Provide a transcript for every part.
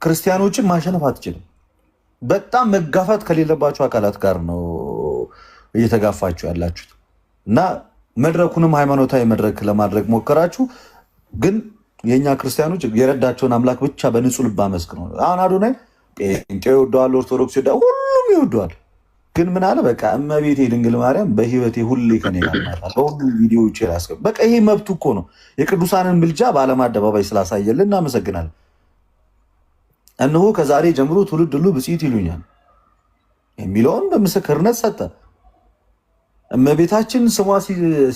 ክርስቲያኖችን ማሸነፍ አትችልም። በጣም መጋፋት ከሌለባቸው አካላት ጋር ነው እየተጋፋችሁ ያላችሁት እና መድረኩንም ሃይማኖታዊ መድረክ ለማድረግ ሞከራችሁ። ግን የእኛ ክርስቲያኖች የረዳቸውን አምላክ ብቻ በንጹህ ልብ አመስግነው። አሁን አዶናይ ጴንጤ ይወደዋል፣ ኦርቶዶክስ ይወደዋል፣ ሁሉም ይወደዋል። ግን ምን አለ? በቃ እመቤቴ ድንግል ማርያም በህይወቴ ሁሌ ከኔ ጋር ናት። በሁሉ ቪዲዮዎች ያስገብ በቃ ይሄ መብቱ እኮ ነው። የቅዱሳንን ምልጃ በዓለም አደባባይ ስላሳየልን እናመሰግናለን። እነሆ ከዛሬ ጀምሮ ትውልድ ሁሉ ብፅዕት ይሉኛል የሚለውን በምስክርነት ሰጠ። እመቤታችን ስሟ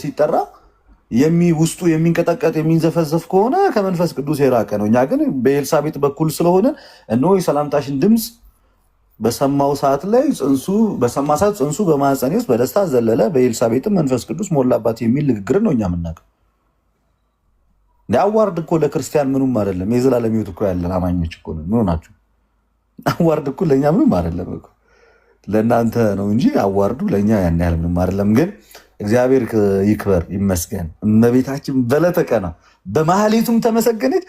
ሲጠራ ውስጡ የሚንቀጠቀጥ የሚንዘፈዘፍ ከሆነ ከመንፈስ ቅዱስ የራቀ ነው። እኛ ግን በኤልሳቤጥ በኩል ስለሆነ እነሆ የሰላምታሽን ድምፅ በሰማው ሰዓት ላይ በሰማ ሰዓት ጽንሱ በማህፀኔ ውስጥ በደስታ ዘለለ፣ በኤልሳቤጥም መንፈስ ቅዱስ ሞላባት የሚል ንግግር ነው እኛ የምናውቀው። አዋርድ እኮ ለክርስቲያን ምኑም አይደለም። የዘላለም ሕይወት እኮ ያለን አማኞች እኮ ምን ሆናችሁ? አዋርድ እኮ ለእኛ ምንም አይደለም እኮ ለእናንተ ነው እንጂ አዋርዱ ለእኛ ያን ያህል ምንም አይደለም። ግን እግዚአብሔር ይክበር ይመስገን። እመቤታችን በዕለተ ቀና በማህሌቱም ተመሰገነች።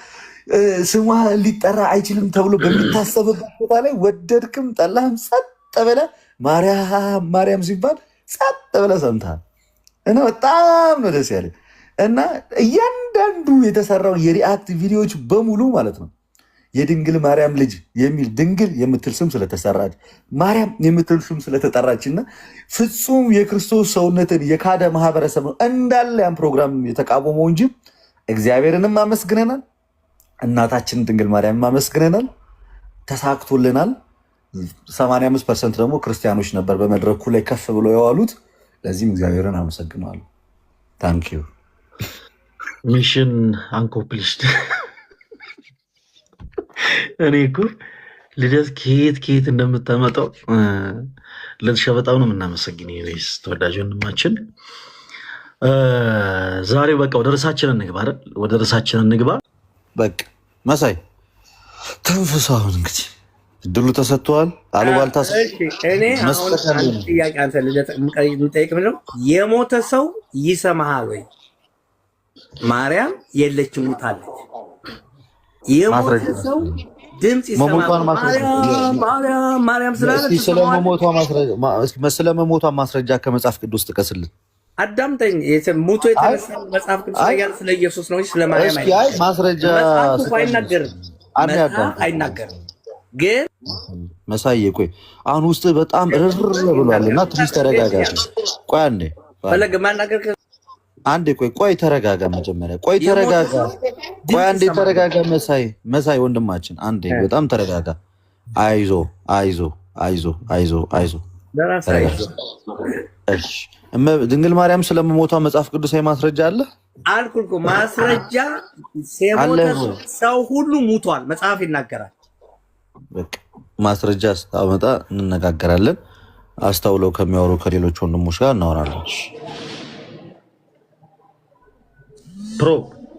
ስሟ ሊጠራ አይችልም ተብሎ በሚታሰብበት ቦታ ላይ ወደድክም ጠላህም ጸጥ ብለህ ማርያም ማርያም ሲባል ጸጥ ብለህ ሰምተሃል እና በጣም ነው ደስ ያለኝ። እና እያንዳንዱ የተሰራውን የሪአክት ቪዲዮዎች በሙሉ ማለት ነው የድንግል ማርያም ልጅ የሚል ድንግል የምትል ስም ስለተሰራች ማርያም የምትል ስም ስለተጠራችና ፍጹም የክርስቶስ ሰውነትን የካደ ማህበረሰብ ነው እንዳለ ያን ፕሮግራም የተቃወመው እንጂ እግዚአብሔርንም አመስግነናል፣ እናታችንን ድንግል ማርያም አመስግነናል፣ ተሳክቶልናል። 85% ደግሞ ክርስቲያኖች ነበር በመድረኩ ላይ ከፍ ብሎ የዋሉት። ለዚህም እግዚአብሔርን አመሰግነዋለሁ። ታንኪዩ ሚሽን አንኮፕሊሽድ። እኔ እኮ ልደት ከየት እንደምታመጣው ለተሻ በጣም ነው የምናመሰግን። ስ ተወዳጅ ወንድማችን ዛሬ በቃ ወደ ርዕሳችን እንግባ አይደል? ወደ ርዕሳችን እንግባ። በቃ መሳይ ተንፍሳውን እንግዲህ እድሉ ተሰጥቷል። አሉባልታ እኔ አሁን ጥያቄ አንተ ልደት የምጠይቅ ምንድን ነው የሞተ ሰው ይሰማሃል ወይ? ማርያም የለችም ሞታለች። የሞተ ሰው ድምፅ ይሰማል። ማርያም ስለመሞቷ ማስረጃ ከመጽሐፍ ቅዱስ ጥቀስልን። አዳምጠኝ። ሙቶ የተነሳ መጽሐፍ ቅዱስ ላይ ያለ ስለ ኢየሱስ ነው እንጂ ስለ ማርያም ማስረጃ አይናገርም። ግን መሳዬ ቆይ አሁን ውስጥ በጣም ርር ብሏል እና ትንሽ ተረጋጋ። ቆይ አንዴ ፈለገ ማናገር አንዴ ቆይ ተረጋጋ። መጀመሪያ ተረጋጋ። አንዴ ተረጋጋ። መሳይ ወንድማችን አንዴ በጣም ተረጋጋ። አይዞ። እሺ ድንግል ማርያም ስለመሞቷ መጽሐፍ ቅዱሳዊ ማስረጃ አለ አልኩህ እኮ። ማስረጃ ሰው ሁሉ ሙቷል፣ መጽሐፍ ይናገራል። በቃ ማስረጃ ስታመጣ እንነጋገራለን። አስተውለው ከሚያወሩ ከሌሎች ወንድሞች ጋር እናወራለን።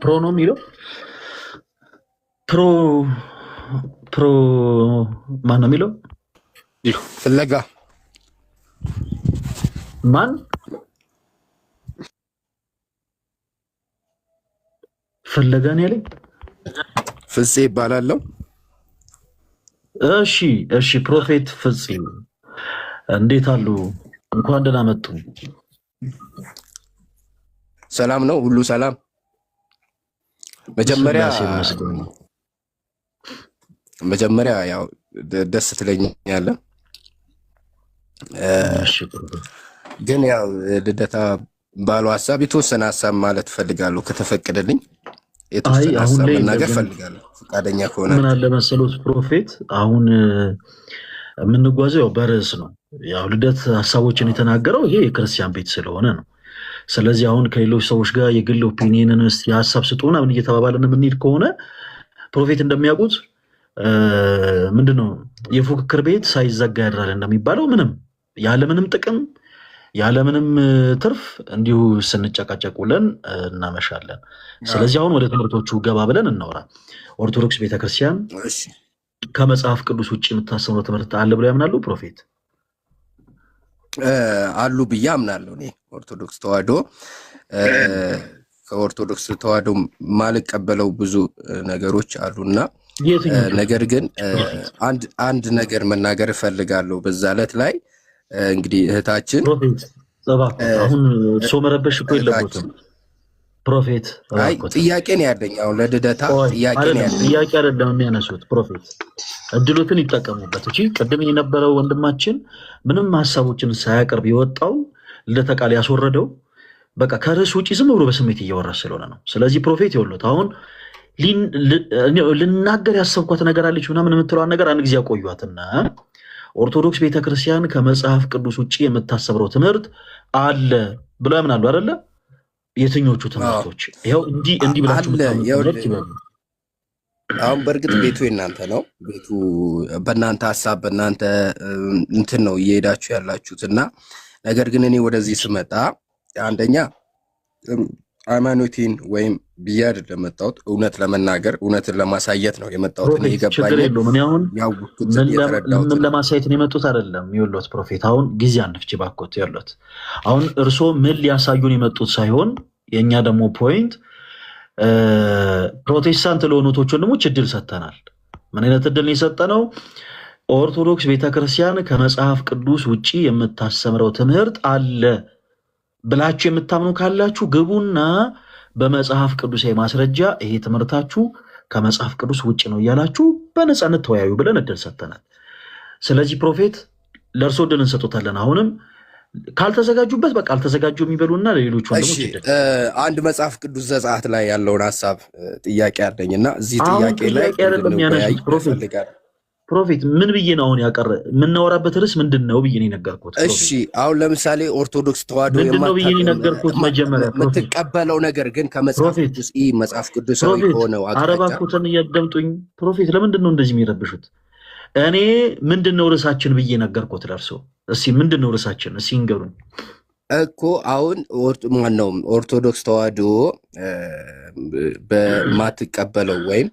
ፕሮ ነው የሚለው ፕሮ ማን ነው የሚለው? ፍለጋ ማን ፈለጋን ያለኝ ፍፄ ይባላለሁ። እሺ ፕሮፌት ፍፄ እንዴት አሉ? እንኳን ደህና መጡ። ሰላም ነው፣ ሁሉ ሰላም። መጀመሪያ ያው ደስ ትለኛለህ፣ ግን ያው ልደታ ባሉ ሀሳብ የተወሰነ ሀሳብ ማለት ፈልጋለሁ ከተፈቀደልኝ። የተወሰነ ሀሳብ መናገር ፈልጋለሁ ፈቃደኛ ከሆነ። ምን አለ መሰሎት ፕሮፌት፣ አሁን የምንጓዘው ያው በርዕስ ነው። ያው ልደት ሀሳቦችን የተናገረው ይሄ የክርስቲያን ቤት ስለሆነ ነው። ስለዚህ አሁን ከሌሎች ሰዎች ጋር የግል ኦፒኒየንን እስቲ ሀሳብ ስጡና ምን እየተባባልን የምንሄድ ከሆነ ፕሮፌት እንደሚያውቁት ምንድነው የፉክክር ቤት ሳይዘጋ ያድራል እንደሚባለው ምንም ያለምንም ጥቅም ያለምንም ትርፍ እንዲሁ ስንጨቃጨቅ ውለን እናመሻለን። ስለዚህ አሁን ወደ ትምህርቶቹ ገባ ብለን እናወራ። ኦርቶዶክስ ቤተክርስቲያን ከመጽሐፍ ቅዱስ ውጭ የምታስተምረው ትምህርት አለ ብሎ ያምናሉ ፕሮፌት? አሉ ብዬ አምናለሁ። እኔ ኦርቶዶክስ ተዋህዶ ከኦርቶዶክስ ተዋህዶ ማልቀበለው ብዙ ነገሮች አሉና ነገር ግን አንድ ነገር መናገር እፈልጋለሁ። በዛ ዕለት ላይ እንግዲህ እህታችን አሁን ሰው መረበሽ እኮ የለበትም ፕሮፌት። ጥያቄ ነው ያለኝ አሁን ለልደታ ጥያቄ ነው ያለኝ። ጥያቄ አይደለም የሚያነሱት ፕሮፌት፣ እድሎትን ይጠቀሙበት። እሺ ቅድም የነበረው ወንድማችን ምንም ሀሳቦችን ሳያቀርብ የወጣው ልደታ ቃል ያስወረደው በቃ ከርዕስ ውጪ ዝም ብሎ በስሜት እያወራ ስለሆነ ነው። ስለዚህ ፕሮፌት ይወሉት አሁን ልናገር ያሰብኳት ነገር አለች ምናምን የምትለዋን ነገር አንድ ጊዜ ያቆዩትና ኦርቶዶክስ ቤተክርስቲያን ከመጽሐፍ ቅዱስ ውጪ የምታሰብረው ትምህርት አለ ብለው ያምናሉ አይደለ? የትኞቹ ትምህርቶች? ይኸው እንዲህ ብላችሁ አሁን በእርግጥ ቤቱ የእናንተ ነው። ቤቱ በእናንተ ሀሳብ በእናንተ እንትን ነው እየሄዳችሁ ያላችሁት እና ነገር ግን እኔ ወደዚህ ስመጣ አንደኛ ሃይማኖቴን ወይም ብዬ አይደለም የመጣሁት፣ እውነት ለመናገር እውነትን ለማሳየት ነው የመጣሁት። እኔ ይገባኛል። ምን ለማሳየት ነው የመጡት አይደለም ይወሉት ፕሮፌት። አሁን ጊዜ አንፍጭ ባኮት ያሉት አሁን እርሶ ምን ሊያሳዩን የመጡት ሳይሆን የኛ ደግሞ ፖይንት ፕሮቴስታንት ለሆኑቶች ወንድሞች እድል ሰጥተናል። ምን አይነት እድል ነው የሰጠነው? ኦርቶዶክስ ቤተክርስቲያን ከመጽሐፍ ቅዱስ ውጪ የምታስተምረው ትምህርት አለ ብላችሁ የምታምኑ ካላችሁ ግቡና በመጽሐፍ ቅዱሳዊ ማስረጃ ይሄ ትምህርታችሁ ከመጽሐፍ ቅዱስ ውጪ ነው እያላችሁ በነፃነት ተወያዩ ብለን እድል ሰጥተናል። ስለዚህ ፕሮፌት ለእርሶ እድል እንሰጡታለን። አሁንም ካልተዘጋጁበት በቃ አልተዘጋጁ የሚበሉና ለሌሎች ወንድሞች ይደል። አንድ መጽሐፍ ቅዱስ ዘጸአት ላይ ያለውን ሐሳብ ጥያቄ አለኝና እዚህ ጥያቄ ላይ ፕሮፌት ምን ብዬ ነው አሁን ያቀረ የምናወራበት ርዕስ ምንድን ነው ብዬ ነው የነገርኩት። እሺ አሁን ለምሳሌ ኦርቶዶክስ ተዋህዶ የምትቀበለው ነገር ግን ከመጽሐፍ ቅዱስ መጽሐፍ ቅዱሳዊ ሆነው አረባኩትን እያደምጡኝ ፕሮፌት ለምንድን ነው እንደዚህ የሚረብሹት? እኔ ምንድን ነው ርዕሳችን ብዬ ነገርኩት ለእርሶ። እስኪ ምንድን ነው ርዕሳችን እስኪ ንገሩኝ እኮ። አሁን ማነው ኦርቶዶክስ ተዋህዶ በማትቀበለው ወይም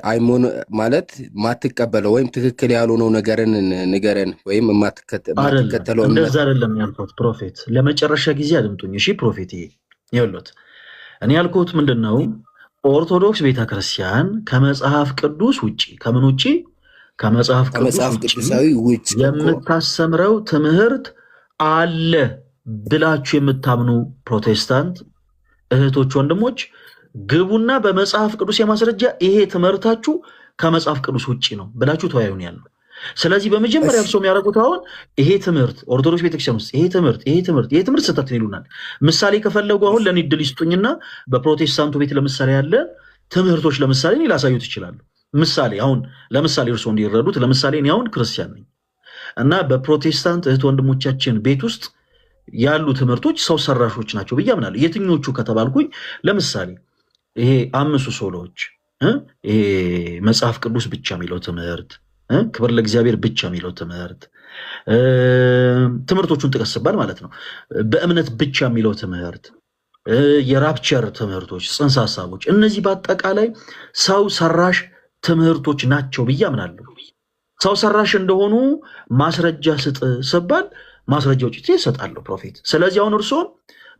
አይሞን ማለት ማትቀበለው ወይም ትክክል ያልሆነው ነገርን ንገረን ወይም ማትከተለው እንደዛ አይደለም ያልኩት ፕሮፌት። ለመጨረሻ ጊዜ አድምጡኝ እሺ ፕሮፌት። ይኸውልዎት እኔ ያልኩት ምንድነው ኦርቶዶክስ ቤተክርስቲያን ከመጽሐፍ ቅዱስ ውጪ ከምን ውጪ? ከመጽሐፍ ቅዱሳዊ ውጪ የምታስተምረው ትምህርት አለ ብላችሁ የምታምኑ ፕሮቴስታንት እህቶች ወንድሞች ግቡና በመጽሐፍ ቅዱስ የማስረጃ ይሄ ትምህርታችሁ ከመጽሐፍ ቅዱስ ውጪ ነው ብላችሁ ተወያዩን ያለው። ስለዚህ በመጀመሪያ እርሶ የሚያደርጉት አሁን ይሄ ትምህርት ኦርቶዶክስ ቤተክርስቲያን ውስጥ ይሄ ትምህርት ስህተት ይሉናል። ምሳሌ ከፈለጉ አሁን ለኔ እድል ይስጡኝና በፕሮቴስታንቱ ቤት ለምሳሌ ያለ ትምህርቶች ለምሳሌ እኔ ላሳዩት ይችላሉ። ምሳሌ አሁን ለምሳሌ እርሶ እንዲረዱት ለምሳሌ እኔ አሁን ክርስቲያን ነኝ እና በፕሮቴስታንት እህት ወንድሞቻችን ቤት ውስጥ ያሉ ትምህርቶች ሰው ሰራሾች ናቸው ብዬ አምናለሁ። የትኞቹ ከተባልኩኝ ለምሳሌ ይሄ አምስቱ ሶሎዎች፣ ይሄ መጽሐፍ ቅዱስ ብቻ የሚለው ትምህርት፣ ክብር ለእግዚአብሔር ብቻ የሚለው ትምህርቶቹን ጥቀስባል ማለት ነው። በእምነት ብቻ የሚለው ትምህርት፣ የራፕቸር ትምህርቶች፣ ጽንሰ ሀሳቦች፣ እነዚህ በአጠቃላይ ሰው ሰራሽ ትምህርቶች ናቸው ብዬ አምናለሁ። ሰው ሰራሽ እንደሆኑ ማስረጃ ስጥ ስባል ማስረጃዎች ይሰጣለሁ ፕሮፌት። ስለዚህ አሁን እርሶ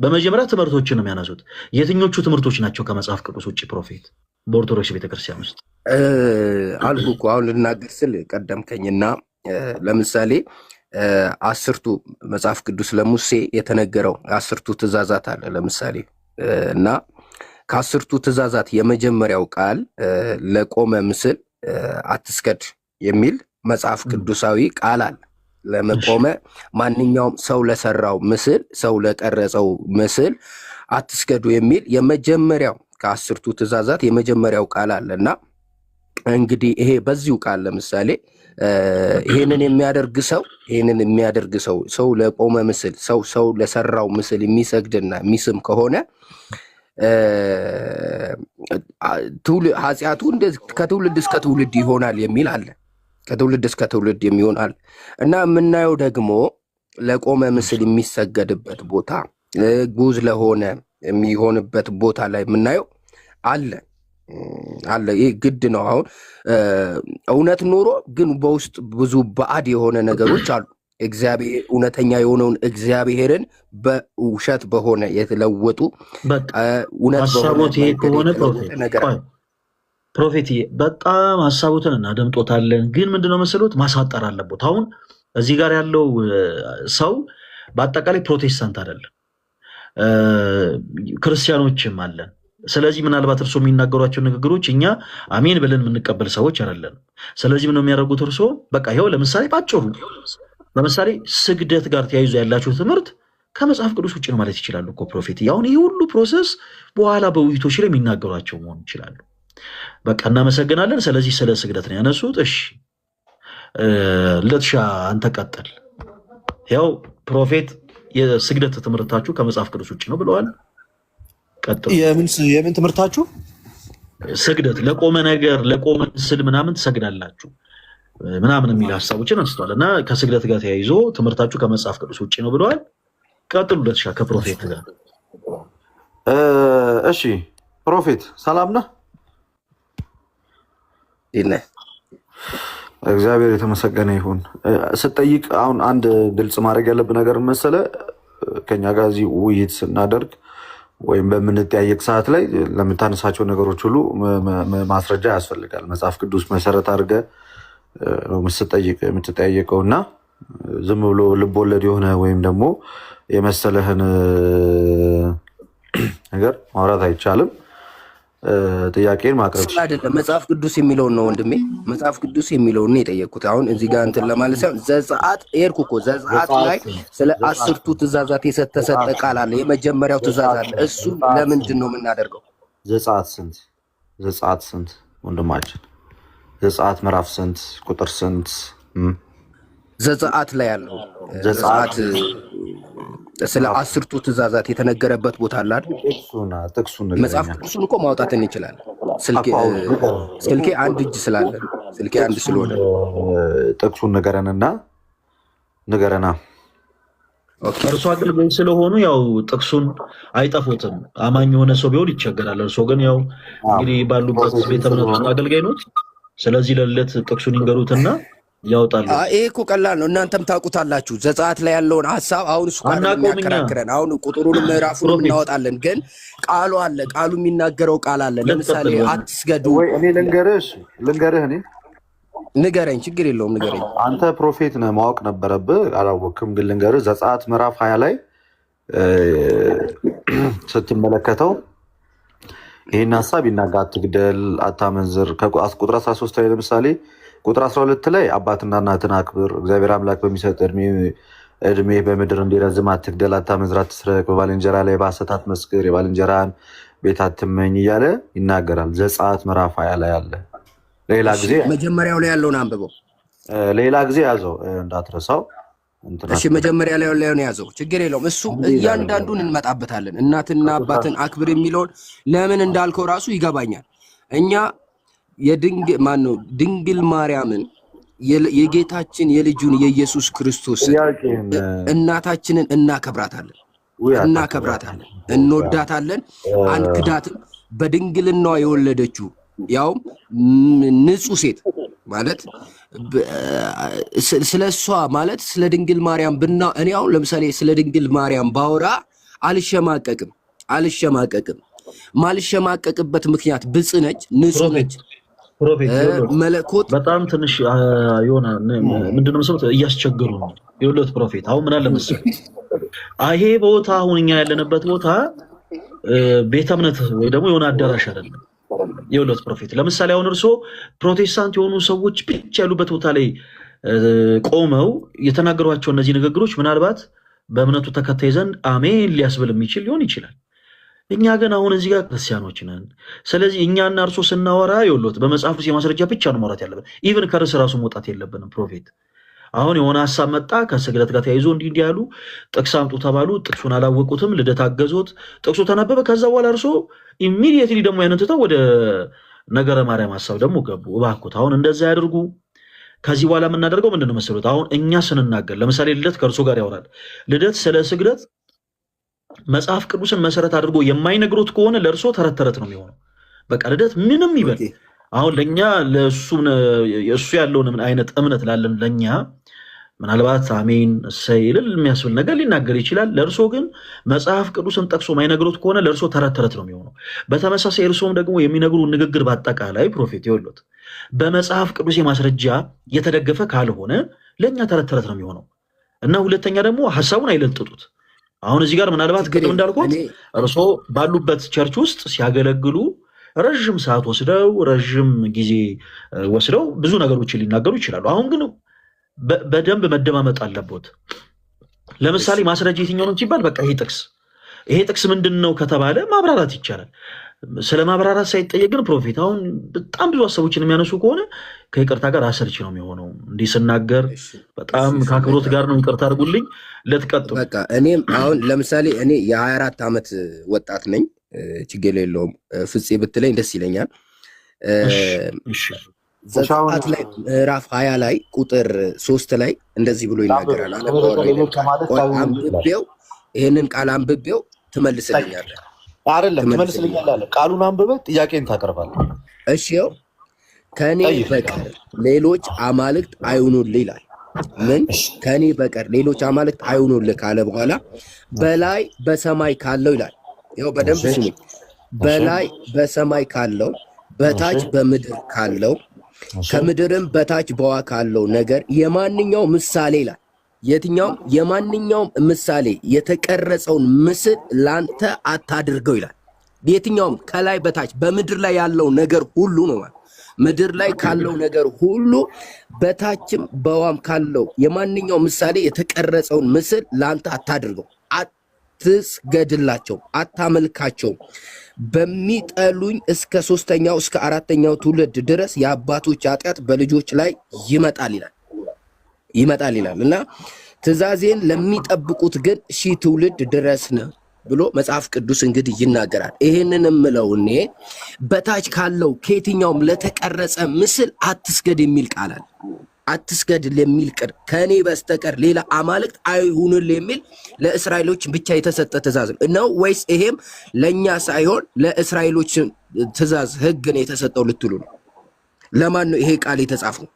በመጀመሪያ ትምህርቶችን ነው የሚያነሱት። የትኞቹ ትምህርቶች ናቸው ከመጽሐፍ ቅዱስ ውጭ ፕሮፌት በኦርቶዶክስ ቤተክርስቲያን ውስጥ? አልኩ እኮ አሁን ልናገር ስል ቀደምከኝና ለምሳሌ 10ቱ መጽሐፍ ቅዱስ ለሙሴ የተነገረው 10ቱ ትእዛዛት አለ ለምሳሌ እና ከ10ቱ ትእዛዛት የመጀመሪያው ቃል ለቆመ ምስል አትስገድ የሚል መጽሐፍ ቅዱሳዊ ቃል አለ። ለመቆመ ማንኛውም ሰው ለሰራው ምስል ሰው ለቀረጸው ምስል አትስገዱ የሚል የመጀመሪያው ከ10ቱ ትእዛዛት የመጀመሪያው ቃል አለና እንግዲህ ይሄ በዚሁ ቃል ለምሳሌ ይሄንን የሚያደርግ ሰው ለቆመ ምስል ሰው ለሰራው ምስል የሚሰግድና የሚስም ከሆነ ኃጢአቱ ከትውልድ እስከ ትውልድ ይሆናል የሚል አለ። ከትውልድ እስከ ትውልድ የሚሆናል እና የምናየው ደግሞ ለቆመ ምስል የሚሰገድበት ቦታ ጉዝ ለሆነ የሚሆንበት ቦታ ላይ የምናየው አለ። ይህ ግድ ነው። አሁን እውነት ኖሮ ግን በውስጥ ብዙ ባዕድ የሆነ ነገሮች አሉ። እግዚአብሔር እውነተኛ የሆነውን እግዚአብሔርን በውሸት በሆነ የተለወጡ እውነት በሆነ ነገር ፕሮፌት በጣም ሀሳቡትን እናደምጦታለን፣ ግን ምንድነው መሰሎት ማሳጠር አለበት። አሁን እዚህ ጋር ያለው ሰው በአጠቃላይ ፕሮቴስታንት አይደለም፣ ክርስቲያኖችም አለን። ስለዚህ ምናልባት እርሶ የሚናገሯቸው ንግግሮች እኛ አሜን ብለን የምንቀበል ሰዎች አይደለም። ስለዚህ ምን ነው የሚያደርጉት? እርሶ በቃ ይኸው ለምሳሌ ባጭሩ ለምሳሌ ስግደት ጋር ተያይዞ ያላቸው ትምህርት ከመጽሐፍ ቅዱስ ውጭ ነው ማለት ይችላሉ እኮ ፕሮፌት። አሁን ይህ ሁሉ ፕሮሰስ በኋላ በውይይቶች ላይ የሚናገሯቸው መሆን ይችላሉ። በቃ እናመሰግናለን። ስለዚህ ስለ ስግደት ነው ያነሱት። እሺ ለትሻ አንተ ቀጥል። ያው ፕሮፌት የስግደት ትምህርታችሁ ከመጽሐፍ ቅዱስ ውጭ ነው ብለዋል። ቀጥል። የምን ትምህርታችሁ? ስግደት ለቆመ ነገር ለቆመ ምስል ምናምን ትሰግዳላችሁ ምናምን የሚል ሀሳቦችን አንስተዋል እና ከስግደት ጋር ተያይዞ ትምህርታችሁ ከመጽሐፍ ቅዱስ ውጭ ነው ብለዋል። ቀጥሉ ለትሻ ከፕሮፌት ጋር። እሺ ፕሮፌት ሰላም ነህ? እግዚአብሔር የተመሰገነ ይሁን። ስጠይቅ አሁን አንድ ግልጽ ማድረግ ያለብን ነገር መሰለ፣ ከኛ ጋር እዚህ ውይይት ስናደርግ ወይም በምንጠያየቅ ሰዓት ላይ ለምታነሳቸው ነገሮች ሁሉ ማስረጃ ያስፈልጋል። መጽሐፍ ቅዱስ መሰረት አድርገህ ነው የምትጠያየቀው እና ዝም ብሎ ልቦለድ የሆነ ወይም ደግሞ የመሰለህን ነገር ማውራት አይቻልም። ጥያቄን ማቅረብ አይደለም። መጽሐፍ ቅዱስ የሚለውን ነው ወንድሜ፣ መጽሐፍ ቅዱስ የሚለውን ነው የጠየቅኩት። አሁን እዚህ ጋር እንትን ለማለት ሳይሆን ዘጸአት ኤርኩ እኮ ዘጸአት ላይ ስለ 10ቱ ትእዛዛት የተሰጠ ቃል አለ። የመጀመሪያው ትእዛዝ አለ። እሱ ለምንድን ነው የምናደርገው? ዘጸአት ስንት ወንድማችን? ዘጸአት ምዕራፍ ስንት ቁጥር ስንት? ዘጸአት ላይ ያለው ዘጸአት ስለ 10ቱ ትእዛዛት የተነገረበት ቦታ አለ አይደል? ጥቅሱን መጽሐፍ ቅዱስን እኮ ማውጣት እንችላለን። ስልኬ አንድ እጅ ስላለ ስልኬ አንድ ስለሆነ ጥቅሱን ንገረና። እርሶ አገልጋይ ስለሆኑ ያው ጥቅሱን አይጠፉትም። አማኝ የሆነ ሰው ቢሆን ይቸገራል። እርሶ ግን ያው እንግዲህ ባሉበት ቤተ እምነት ውስጥ አገልጋይ ኖት። ስለዚህ ለለት ጥቅሱን ይንገሩትና ያውጣሉ። ይሄ እኮ ቀላል ነው፣ እናንተም ታውቁታላችሁ። ዘጸአት ላይ ያለውን ሀሳብ አሁን እሱ ቃል የሚያከራክረን አሁን ቁጥሩንም ምዕራፉንም እናወጣለን፣ ግን ቃሉ አለ። ቃሉ የሚናገረው ቃል አለ። ለምሳሌ አትስገዱ። ወይ እኔ ልንገርህ እኔ ንገረኝ፣ ችግር የለውም ንገረኝ። አንተ ፕሮፌት ነህ፣ ማወቅ ነበረብህ፣ አላወቅም። ግን ልንገርህ ዘጸአት ምዕራፍ 20 ላይ ስትመለከተው ይህን ሀሳብ ይናጋ፣ አትግደል፣ አታመንዝር። ከቁጥር 13 ላይ ለምሳሌ ቁጥር 12 ላይ አባትና እናትን አክብር፣ እግዚአብሔር አምላክ በሚሰጥ እድሜ በምድር እንዲረዝም፣ አትግደል፣ አታመንዝር፣ አትስረቅ፣ በባልንጀራ ላይ በሐሰት አትመስክር፣ የባልንጀራን ቤት አትመኝ እያለ ይናገራል። ዘጸአት ምዕራፍ 20 ላይ አለ። ሌላ ጊዜ መጀመሪያው ላይ ያለውን አንብበው፣ ሌላ ጊዜ ያዘው እንዳትረሳው። እሺ መጀመሪያ ላይ ያለውን ያዘው፣ ችግር የለውም። እሱም እያንዳንዱን እንመጣበታለን። እናትና አባትን አክብር የሚለውን ለምን እንዳልከው ራሱ ይገባኛል። እኛ ድንግል ማርያምን የጌታችን የልጁን የኢየሱስ ክርስቶስ እናታችንን እናከብራታለን፣ እንወዳታለን፣ አንክዳትም። በድንግልናዋ የወለደችው ያውም ንጹሕ ሴት ማለት ስለ እሷ ማለት ስለ ድንግል ማርያም እኔ አሁን ለምሳሌ ስለ ድንግል ማርያም ባወራ አልሸማቀቅም። ማልሸማቀቅበት ምክንያት ብፅዕ ነች፣ ንጹሕ ነች። መለኮት በጣም ትንሽ የሆነ ምንድነው መሰለህ እያስቸገሩ ነው። የሁለት ፕሮፌት አሁን ምን አለ መሰለህ ይሄ ቦታ አሁን እኛ ያለንበት ቦታ ቤተ እምነት ወይ ደግሞ የሆነ አዳራሽ አይደለም። የሁለት ፕሮፌት ለምሳሌ አሁን እርሶ ፕሮቴስታንት የሆኑ ሰዎች ብቻ ያሉበት ቦታ ላይ ቆመው የተናገሯቸው እነዚህ ንግግሮች ምናልባት በእምነቱ ተከታይ ዘንድ አሜን ሊያስብል የሚችል ሊሆን ይችላል። እኛ ግን አሁን እዚህ ጋር ክርስቲያኖች ነን። ስለዚህ እኛና እርሶ ስናወራ የወሎት በመጽሐፍ ውስጥ የማስረጃ ብቻ ነው ማውራት ያለብን። ኢቭን ከርዕስ ራሱ መውጣት የለብንም። ፕሮፌት አሁን የሆነ ሀሳብ መጣ ከስግደት ጋር ተያይዞ እንዲህ ያሉ ጥቅስ አምጡ ተባሉ። ጥቅሱን አላወቁትም። ልደት አገዞት፣ ጥቅሱ ተነበበ። ከዛ በኋላ እርሶ ኢሚዲየትሊ ደግሞ ያንን ትተው ወደ ነገረ ማርያም ሀሳብ ደግሞ ገቡ። እባክዎት አሁን እንደዛ ያደርጉ። ከዚህ በኋላ የምናደርገው ምንድነው መሰሉት? አሁን እኛ ስንናገር ለምሳሌ ልደት ከእርሶ ጋር ያወራል። ልደት ስለ ስግደት መጽሐፍ ቅዱስን መሰረት አድርጎ የማይነግሩት ከሆነ ለእርሶ ተረት ተረት ነው የሚሆነው። በቃ ልደት ምንም ይበል። አሁን ለእኛ እሱ ያለውን አይነት እምነት ላለን ለእኛ ምናልባት አሜን እሰይ እልል የሚያስብል ነገር ሊናገር ይችላል። ለእርሶ ግን መጽሐፍ ቅዱስን ጠቅሶ ማይነግሩት ከሆነ ለእርሶ ተረት ተረት ነው የሚሆነው። በተመሳሳይ እርሶም ደግሞ የሚነግሩ ንግግር በአጠቃላይ ፕሮፌት ይወሉት በመጽሐፍ ቅዱስ የማስረጃ የተደገፈ ካልሆነ ለእኛ ተረት ተረት ነው የሚሆነው እና ሁለተኛ ደግሞ ሀሳቡን አይለጥጡት። አሁን እዚህ ጋር ምናልባት ቅድም እንዳልኩት እርሶ ባሉበት ቸርች ውስጥ ሲያገለግሉ ረዥም ሰዓት ወስደው ረዥም ጊዜ ወስደው ብዙ ነገሮችን ሊናገሩ ይችላሉ። አሁን ግን በደንብ መደማመጥ አለበት። ለምሳሌ ማስረጃ የትኛው ነው ሲባል በቃ ይሄ ጥቅስ ምንድን ነው ከተባለ ማብራራት ይቻላል። ስለ ማብራራት ሳይጠየቅ ግን ፕሮፌት አሁን በጣም ብዙ ሀሳቦችን የሚያነሱ ከሆነ ከይቅርታ ጋር አሰርች ነው የሚሆነው። እንዲህ ስናገር በጣም ከአክብሮት ጋር ነው፣ ይቅርታ አድርጉልኝ። ልትቀጥሉ በቃ እኔም አሁን ለምሳሌ እኔ የ24 ዓመት ወጣት ነኝ። ችግር የለውም። ፍፄ ብትለኝ ደስ ይለኛል። ዘጸአት ላይ ምዕራፍ 20 ላይ ቁጥር 3 ላይ እንደዚህ ብሎ ይናገራል። አንብቤው ይህንን ቃል አንብቤው ትመልስልኛለህ። አይደለም ትመልስልኛለህ፣ ቃሉን አንብበህ ጥያቄን ታቀርባለህ። እሺ ይኸው ከኔ በቀር ሌሎች አማልክት አይሁኑልህ ይላል። ምን ከኔ በቀር ሌሎች አማልክት አይሁኑልህ ካለ በኋላ በላይ በሰማይ ካለው ይላል። ይኸው በደንብ ስሙኝ። በላይ በሰማይ ካለው በታች በምድር ካለው ከምድርም በታች በውኃ ካለው ነገር የማንኛው ምሳሌ ይላል። የትኛውም የማንኛውም ምሳሌ የተቀረጸውን ምስል ላንተ አታድርገው ይላል። የትኛውም ከላይ በታች በምድር ላይ ያለው ነገር ሁሉ ነው ማለት ምድር ላይ ካለው ነገር ሁሉ በታችም በውኃም ካለው የማንኛውም ምሳሌ የተቀረጸውን ምስል ላንተ አታድርገው፣ አትስገድላቸው፣ አታመልካቸው። በሚጠሉኝ እስከ 3ኛው እስከ 4ኛው ትውልድ ድረስ የአባቶች ኃጢአት በልጆች ላይ ይመጣል ይላል እና ትእዛዜን ለሚጠብቁት ግን 1000 ትውልድ ድረስ ነው ብሎ መጽሐፍ ቅዱስ እንግዲህ ይናገራል። ይሄንን የምለው እኔ በታች ካለው ከየትኛውም ለተቀረጸ ምስል አትስገድ የሚል ቃል አለ። አትስገድ የሚል ቅር ከኔ በስተቀር ሌላ አማልክት አይሁኑልህ የሚል ለእስራኤሎች ብቻ የተሰጠ ትእዛዝ ነው ወይስ ይሄም ለኛ ሳይሆን ለእስራኤሎች ትእዛዝ ህግ ነው የተሰጠው ልትሉ ነው? ለማን ነው ይሄ ቃል የተጻፈው?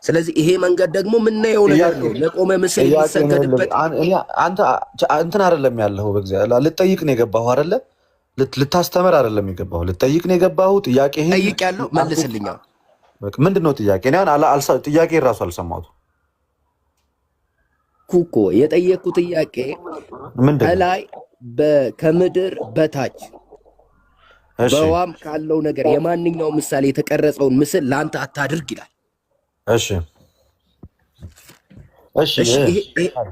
ስለዚህ ይሄ መንገድ ደግሞ ምናየው ነገር ነው። ለቆመ ምስል የሚሰገድበት አንተ እንትን አይደለም ያለው። በእግዚአብሔር ልጠይቅ ነው የገባሁ አይደለ? ልታስተምር አይደለም የገባሁ፣ ልጠይቅ ነው የገባሁ። ጥያቄ ይሄ ጠይቅ ያለው መልስልኛ። ምንድነው ጥያቄ? እኔ ጥያቄ ራሱ አልሰማሁትም ኩኮ። የጠየቅኩ ጥያቄ ከላይ ከምድር በታች በውኃም ካለው ነገር የማንኛውም ምሳሌ የተቀረጸውን ምስል ለአንተ አታድርግ ይላል። እሺ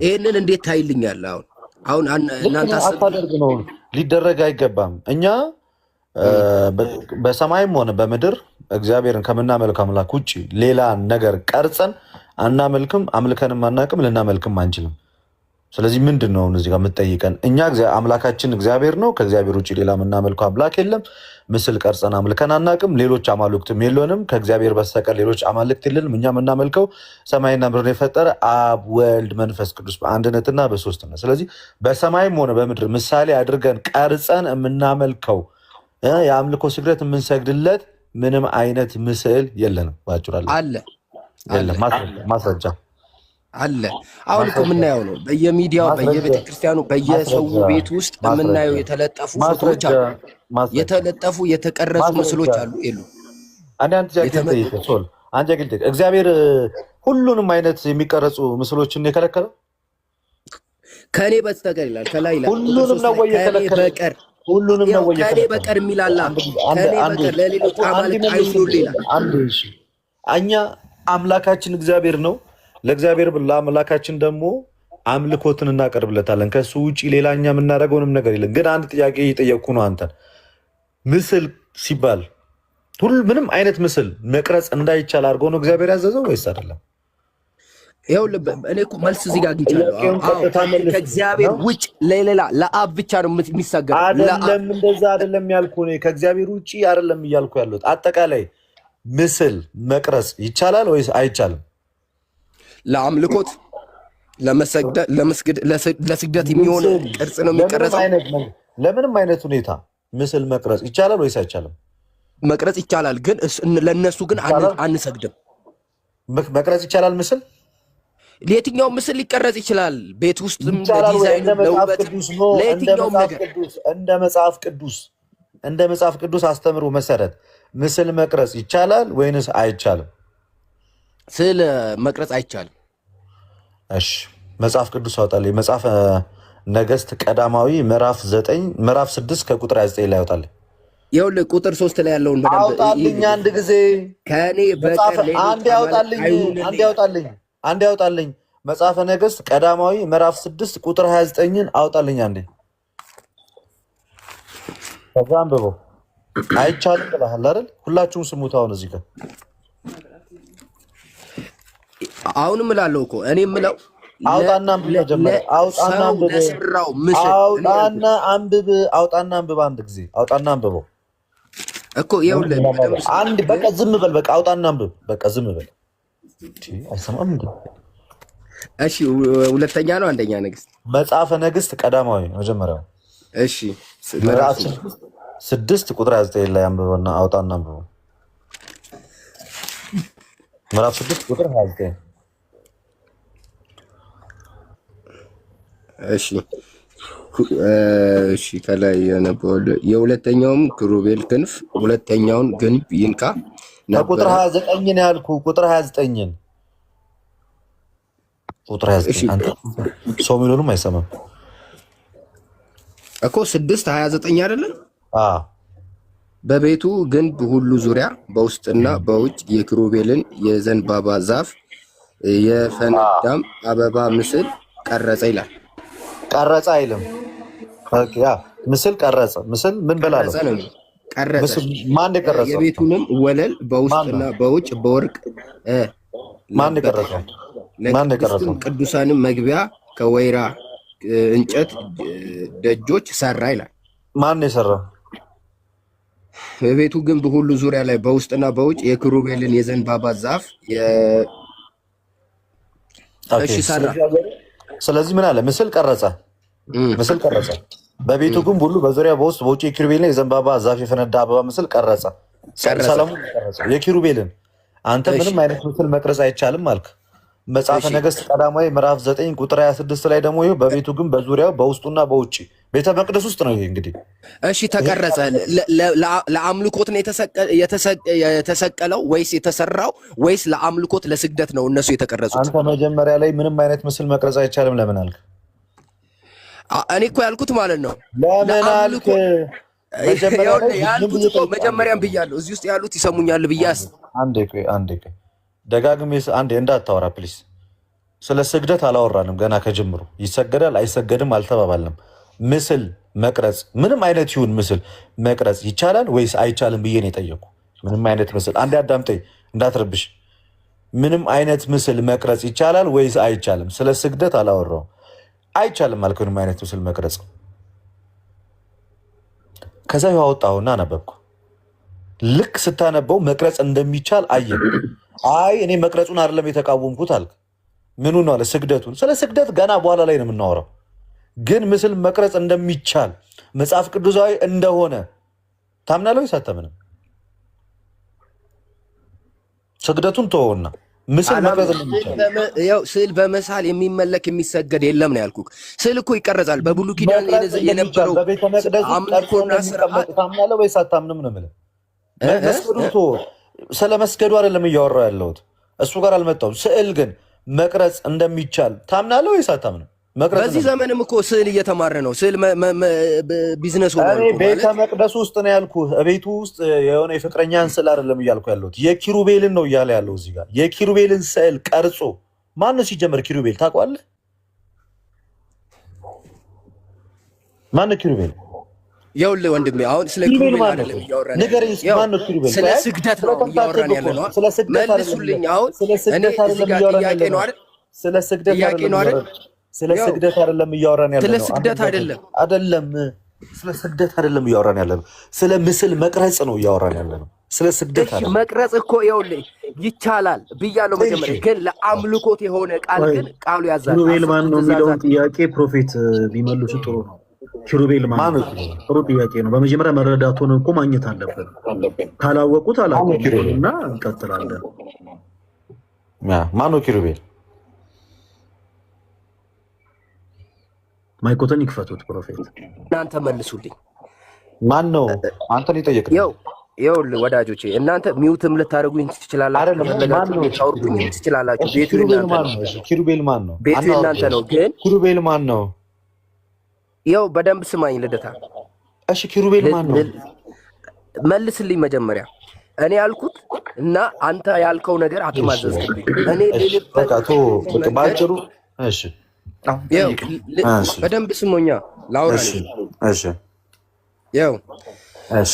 ይሄንን እንዴት ታይልኛል? አሁን እናንተ አታደርግ ነው፣ ሊደረግ አይገባም። እኛ በሰማይም ሆነ በምድር እግዚአብሔርን ከምናመልክ አምላክ ውጭ ሌላ ነገር ቀርጸን አናመልክም፣ አምልከንም አናቅም፣ ልናመልክም አንችልም። ስለዚህ ምንድን ነው እዚህ ጋር የምትጠይቀን? እኛ አምላካችን እግዚአብሔር ነው። ከእግዚአብሔር ውጭ ሌላ የምናመልከው አምላክ የለም። ምስል ቀርጸን አምልከን አናቅም። ሌሎች አማልክትም የለንም። ከእግዚአብሔር በስተቀር ሌሎች አማልክት የለንም። እኛ የምናመልከው ሰማይና ምድርን የፈጠረ አብ፣ ወልድ፣ መንፈስ ቅዱስ በአንድነትና በሶስትነት። ስለዚህ በሰማይም ሆነ በምድር ምሳሌ አድርገን ቀርጸን የምናመልከው የአምልኮ ስግደት የምንሰግድለት ምንም አይነት ምስል የለንም። ባጭሩ አለ ማስረጃ አለ። አሁን እኮ የምናየው ነው በየሚዲያው በየቤተክርስቲያኑ በየሰው ቤት ውስጥ የምናየው የተለጠፉ ፎቶዎች አሉ፣ የተለጠፉ የተቀረጹ ምስሎች አሉ። እግዚአብሔር ሁሉንም አይነት የሚቀረጹ ምስሎችን የከለከለው ከኔ በስተቀር ይላል። ከላይ ይላል ሁሉንም ነው ወይ የከለከለው? ሁሉንም ነው ወይ ከኔ በቀር የሚላላ ከኔ በቀር ለሌሎች አማልክት አይሁኑልህ ይላል። እኛ አምላካችን እግዚአብሔር ነው። ለእግዚአብሔር ለአምላካችን ደግሞ አምልኮትን እናቀርብለታለን። ከሱ ውጭ ሌላኛ የምናደርገውንም ነገር የለም። ግን አንድ ጥያቄ እየጠየቅኩ ነው። አንተ ምስል ሲባል ምንም አይነት ምስል መቅረጽ እንዳይቻል አድርጎ ነው እግዚአብሔር ያዘዘው ወይስ አይደለም? ይኸው እኔ እኮ መልስ እዚህ ጋር አግኝቻለሁ። ከእግዚአብሔር ውጭ ለሌላ ለአብ ብቻ ነው የሚሰገደው። አይደለም፣ እንደዛ አይደለም ያልኩ እኔ። ከእግዚአብሔር ውጭ አይደለም እያልኩ ያለሁት። አጠቃላይ ምስል መቅረጽ ይቻላል ወይስ አይቻልም? ለአምልኮት ለስግደት የሚሆን ቅርጽ ነው የሚቀረጸው። ለምንም አይነት ሁኔታ ምስል መቅረጽ ይቻላል ወይስ አይቻልም? መቅረጽ ይቻላል፣ ግን ለነሱ ግን አንሰግድም። መቅረጽ ይቻላል ምስል ለየትኛው ምስል ሊቀረጽ ይችላል? ቤት ውስጥም ይቻላል ወይ? ለዲዛይን እንደ መጽሐፍ ለውበት ቅዱስ ነው። ለየትኛውም ነገር እንደ መጽሐፍ ቅዱስ አስተምሮ መሰረት ምስል መቅረጽ ይቻላል ወይንስ አይቻልም? ስዕል መቅረጽ አይቻልም። እሺ መጽሐፍ ቅዱስ አውጣልኝ። መጽሐፈ ነገሥት ቀዳማዊ ምዕራፍ 6 ከቁጥር 29 ላይ አውጣልኝ። ይኸውልህ ቁጥር 3 ላይ ያለውን በደንብ አውጣልኝ። አንድ ጊዜ ከእኔ በቀር አንድ ያውጣልኝ። መጽሐፈ ነገሥት ቀዳማዊ ምዕራፍ 6 ቁጥር 29ን አውጣልኝ አንዴ። ከዛ አንብበው። አይቻልም ብለሃል አይደል? ሁላችሁም ስሙት። አሁን እዚህ ጋር አሁንም እላለሁ እኮ እኔ የምለው አውጣና አንብብ። መጀመሪያ አውጣና አንብብ። አንድ ጊዜ አውጣና አንብበው እኮ ይኸውልህ። አንድ በቃ ዝም በል። በቃ አውጣና አንብብ። በቃ ዝም በል። አይሰማም እንዴ? እሺ ሁለተኛ ነው አንደኛ ነገሥት? መጽሐፈ ነገሥት ቀዳማዊ መጀመሪያው። እሺ ምዕራፍ 6 ቁጥር 29 ላይ አንብበውና አውጣና አንብበው። ምዕራፍ 6 ቁጥር 29። እሺ ከላይ የሁለተኛውም ክሩቤል ክንፍ ሁለተኛውን ግንብ ይንካ ነበር። ቁጥር 29 ነው ያልኩህ። ቁጥር 29 አንተ ሰው የሚሉንም አይሰማም እኮ 6:29 አይደለም? አዎ። በቤቱ ግንብ ሁሉ ዙሪያ በውስጥና በውጭ የኪሩቤልን የዘንባባ ዛፍ የፈነዳም አበባ ምስል ቀረጸ ይላል። ቀረጸ አይልም። ምስል ቀረጸ። ምስል ምን በላለው? ቀረጸ። ማን የቀረጸው? የቤቱንም ወለል በውስጥና በውጭ በወርቅ ማን የቀረጸው? ቅዱሳንም መግቢያ ከወይራ እንጨት ደጆች ሰራ ይላል። ማን የሰራው? በቤቱ ግንብ ሁሉ ዙሪያ ላይ በውስጥና በውጭ የኪሩቤልን የዘንባባ ዛፍ ሰራ። ስለዚህ ምን አለ? ምስል ቀረጸ። በቤቱ ግንብ ሁሉ በዙሪያ በውስጥ በውጭ የኪሩቤልን የዘንባባ ዛፍ የፈነዳ አበባ ምስል ቀረጸ። ሰለሞን ቀረጸ የኪሩቤልን። አንተ ምንም አይነት ምስል መቅረጽ አይቻልም አልክ። መጽሐፈ ነገሥት ቀዳማዊ ምዕራፍ 9 ቁጥር 26 ላይ ደግሞ ይኸው በቤቱ ግንብ በዙሪያው በውስጡና በውጭ ቤተ መቅደስ ውስጥ ነው ይሄ እንግዲህ። እሺ ተቀረጸ። ለአምልኮት ነው የተሰቀለው ወይስ የተሰራው ወይስ ለአምልኮት ለስግደት ነው እነሱ የተቀረጹት? አንተ መጀመሪያ ላይ ምንም አይነት ምስል መቅረጽ አይቻልም ለምን አልክ? እኔ እኮ ያልኩት ማለት ነው ለምን አልክ? መጀመሪያም ብያለሁ። እዚህ ውስጥ ያሉት ይሰሙኛል ብያስ። አንዴ ደጋግሜ አንዴ እንዳታወራ ፕሊስ። ስለ ስግደት አላወራንም ገና ከጅምሩ። ይሰገዳል አይሰገድም አልተባባልንም። ምስል መቅረጽ ምንም አይነት ይሁን ምስል መቅረጽ ይቻላል ወይስ አይቻልም ብዬ ነው የጠየቁ። ምንም አይነት ምስል አንዴ አዳምጠኝ እንዳትረብሽ። ምንም አይነት ምስል መቅረጽ ይቻላል ወይስ አይቻልም? ስለ ስግደት አላወራው። አይቻልም አልክ። ምንም አይነት ምስል መቅረጽ። ከዛ ያወጣውና አነበብኩ። ልክ ስታነበው መቅረጽ እንደሚቻል አየህ። አይ እኔ መቅረጹን አይደለም የተቃወምኩት አልክ። ምኑ ነው አለ? ስግደቱን። ስለ ስግደት ገና በኋላ ላይ ነው የምናወራው። ግን ምስል መቅረጽ እንደሚቻል መጽሐፍ ቅዱሳዊ እንደሆነ ታምናለህ ወይስ አታምንም? ስግደቱን ተወውና ምስል መቅረጽ እንደሚቻል ስዕል በመሳል የሚመለክ የሚሰገድ የለም ነው ያልኩህ። ስዕል እኮ ይቀረጻል። በብሉይ ኪዳን የነበረው በቤተ መቅደስ አምልኮና ስርዓት ታምናለህ ወይስ አታምንም ነው የምልህ። ስለ መስገዱ አይደለም እያወራሁ ያለሁት፣ እሱ ጋር አልመጣሁም። ስዕል ግን መቅረጽ እንደሚቻል ታምናለህ ወይስ አታምንም? በዚህ ዘመንም እኮ ስዕል እየተማረ ነው። ስዕል ቢዝነስ ሆኗል። ቤተ መቅደስ ውስጥ ነው ያልኩህ። ቤቱ ውስጥ የሆነ የፍቅረኛን ስዕል አይደለም እያልኩ ያለሁት፣ የኪሩቤልን ነው እያለ ያለው እዚህ ጋር። የኪሩቤልን ስዕል ቀርጾ ማነው ሲጀመር? ኪሩቤል ታውቀዋለህ? ማነው ኪሩቤል? ይኸውልህ ወንድሜ አሁን ስለ ኪሩቤል አይደለም እያወራን ያለነው፣ ስለ ስግደት ነው እያወራን ያለነው። መልሱልኝ። አሁን እኔ እዚህ ጋር ጥያቄ ነው አይደል? ስለ ስግደት አይደለም እያወራን ያለነው። ስለ ስግደት አይደለም ስለ ስግደት አይደለም እያወራን ያለነው። ስለ ምስል መቅረጽ ነው እያወራን ያለነው። ስለ ስግደት አይደለም። መቅረጽ እኮ ይኸውልህ ይቻላል ብያለሁ መጀመሪያ። ግን ለአምልኮት የሆነ ቃል ግን ቃሉ ያዛል። ኪሩቤል ማን ነው የሚለውን ጥያቄ ፕሮፌት ቢመልሱ ጥሩ ነው። ኪሩቤል ማን ነው? ጥሩ ጥያቄ ነው። በመጀመሪያ መረዳቱን እኮ ማግኘት አለብን። ካላወቁት አላወቁም እና እንቀጥላለን። ማን ነው ኪሩቤል? ማይኮተን ይክፈቱት ፕሮፌት። እናንተ መልሱልኝ። ማን ነው አንተን የጠየቅነው? ይኸው ወዳጆቼ እናንተ ሚውትም ልታደርጉኝ ትችላላችሁ፣ ከፈለጋችሁ ታውርዱኝም ትችላላችሁ። ቤቱ እናንተ ነው። ኪሩቤል ማን ነው? ቤቱ እናንተ ነው። ግን ኪሩቤል ማን ነው? ይኸው በደንብ ስማኝ ልደታ። እሺ ኪሩቤል ማን ነው? መልስልኝ መጀመሪያ። እኔ ያልኩት እና አንተ ያልከው ነገር አትማዘዝልኝ። እኔ ባጭሩ እሺ፣ በደንብ ስሞኛ ላውራ። እሺ ያው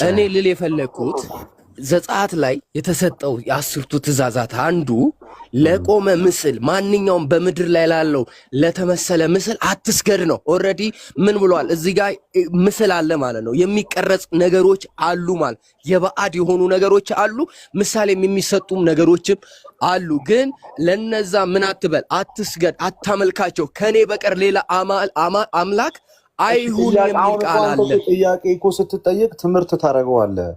እኔ ልል የፈለግኩት ዘጸአት ላይ የተሰጠው የ10ቱ ትእዛዛት አንዱ ለቆመ ምስል ማንኛውም በምድር ላይ ላለው ለተመሰለ ምስል አትስገድ ነው። ኦልሬዲ ምን ብሏል? እዚህ ጋር ምስል አለ ማለት ነው። የሚቀረጽ ነገሮች አሉ ማለት የባዕድ የሆኑ ነገሮች አሉ፣ ምሳሌም የሚሰጡም ነገሮችም አሉ። ግን ለነዛ ምን አትበል፣ አትስገድ፣ አታመልካቸው፣ ከኔ በቀር ሌላ አምላክ አይሁን የሚል ቃል አለ። ጥያቄ እኮ ስትጠየቅ ትምህርት ታደርገዋለህ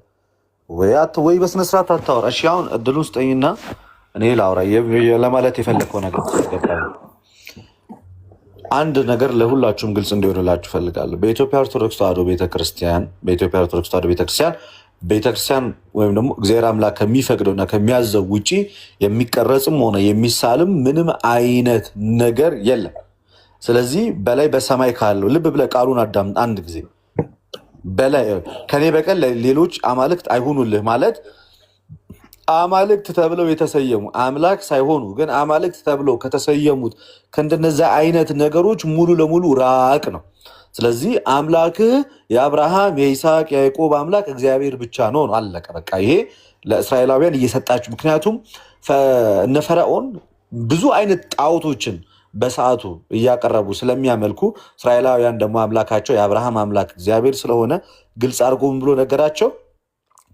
ወይ በስነ ስርዓት አታወራ። እሺ አሁን እድሉን ስጠኝና እኔ ላውራ ለማለት የፈለከው ነገር ተገባኝ። አንድ ነገር ለሁላችሁም ግልጽ እንዲሆንላችሁ ፈልጋለሁ። በኢትዮጵያ ኦርቶዶክስ ተዋሕዶ ቤተክርስቲያን ወይም ደግሞ እግዚአብሔር አምላክ ከሚፈቅደውና ከሚያዘው ውጪ የሚቀረጽም ሆነ የሚሳልም ምንም አይነት ነገር የለም። ስለዚህ በላይ በሰማይ ካለው ልብ ብለህ ቃሉን አዳምጥ አንድ ጊዜ። በላይ ከኔ በቀር ሌሎች አማልክት አይሁኑልህ ማለት አማልክት ተብለው የተሰየሙ አምላክ ሳይሆኑ ግን አማልክት ተብለው ከተሰየሙት ከእንደነዚያ አይነት ነገሮች ሙሉ ለሙሉ ራቅ ነው። ስለዚህ አምላክህ የአብርሃም የይስሐቅ የያዕቆብ አምላክ እግዚአብሔር ብቻ ነው። አለቀ በቃ። ይሄ ለእስራኤላውያን እየሰጣችሁ። ምክንያቱም እነ ፈርዖን ብዙ አይነት ጣዖቶችን በሰዓቱ እያቀረቡ ስለሚያመልኩ እስራኤላውያን ደግሞ አምላካቸው የአብርሃም አምላክ እግዚአብሔር ስለሆነ ግልጽ አድርጎ ብሎ ነገራቸው።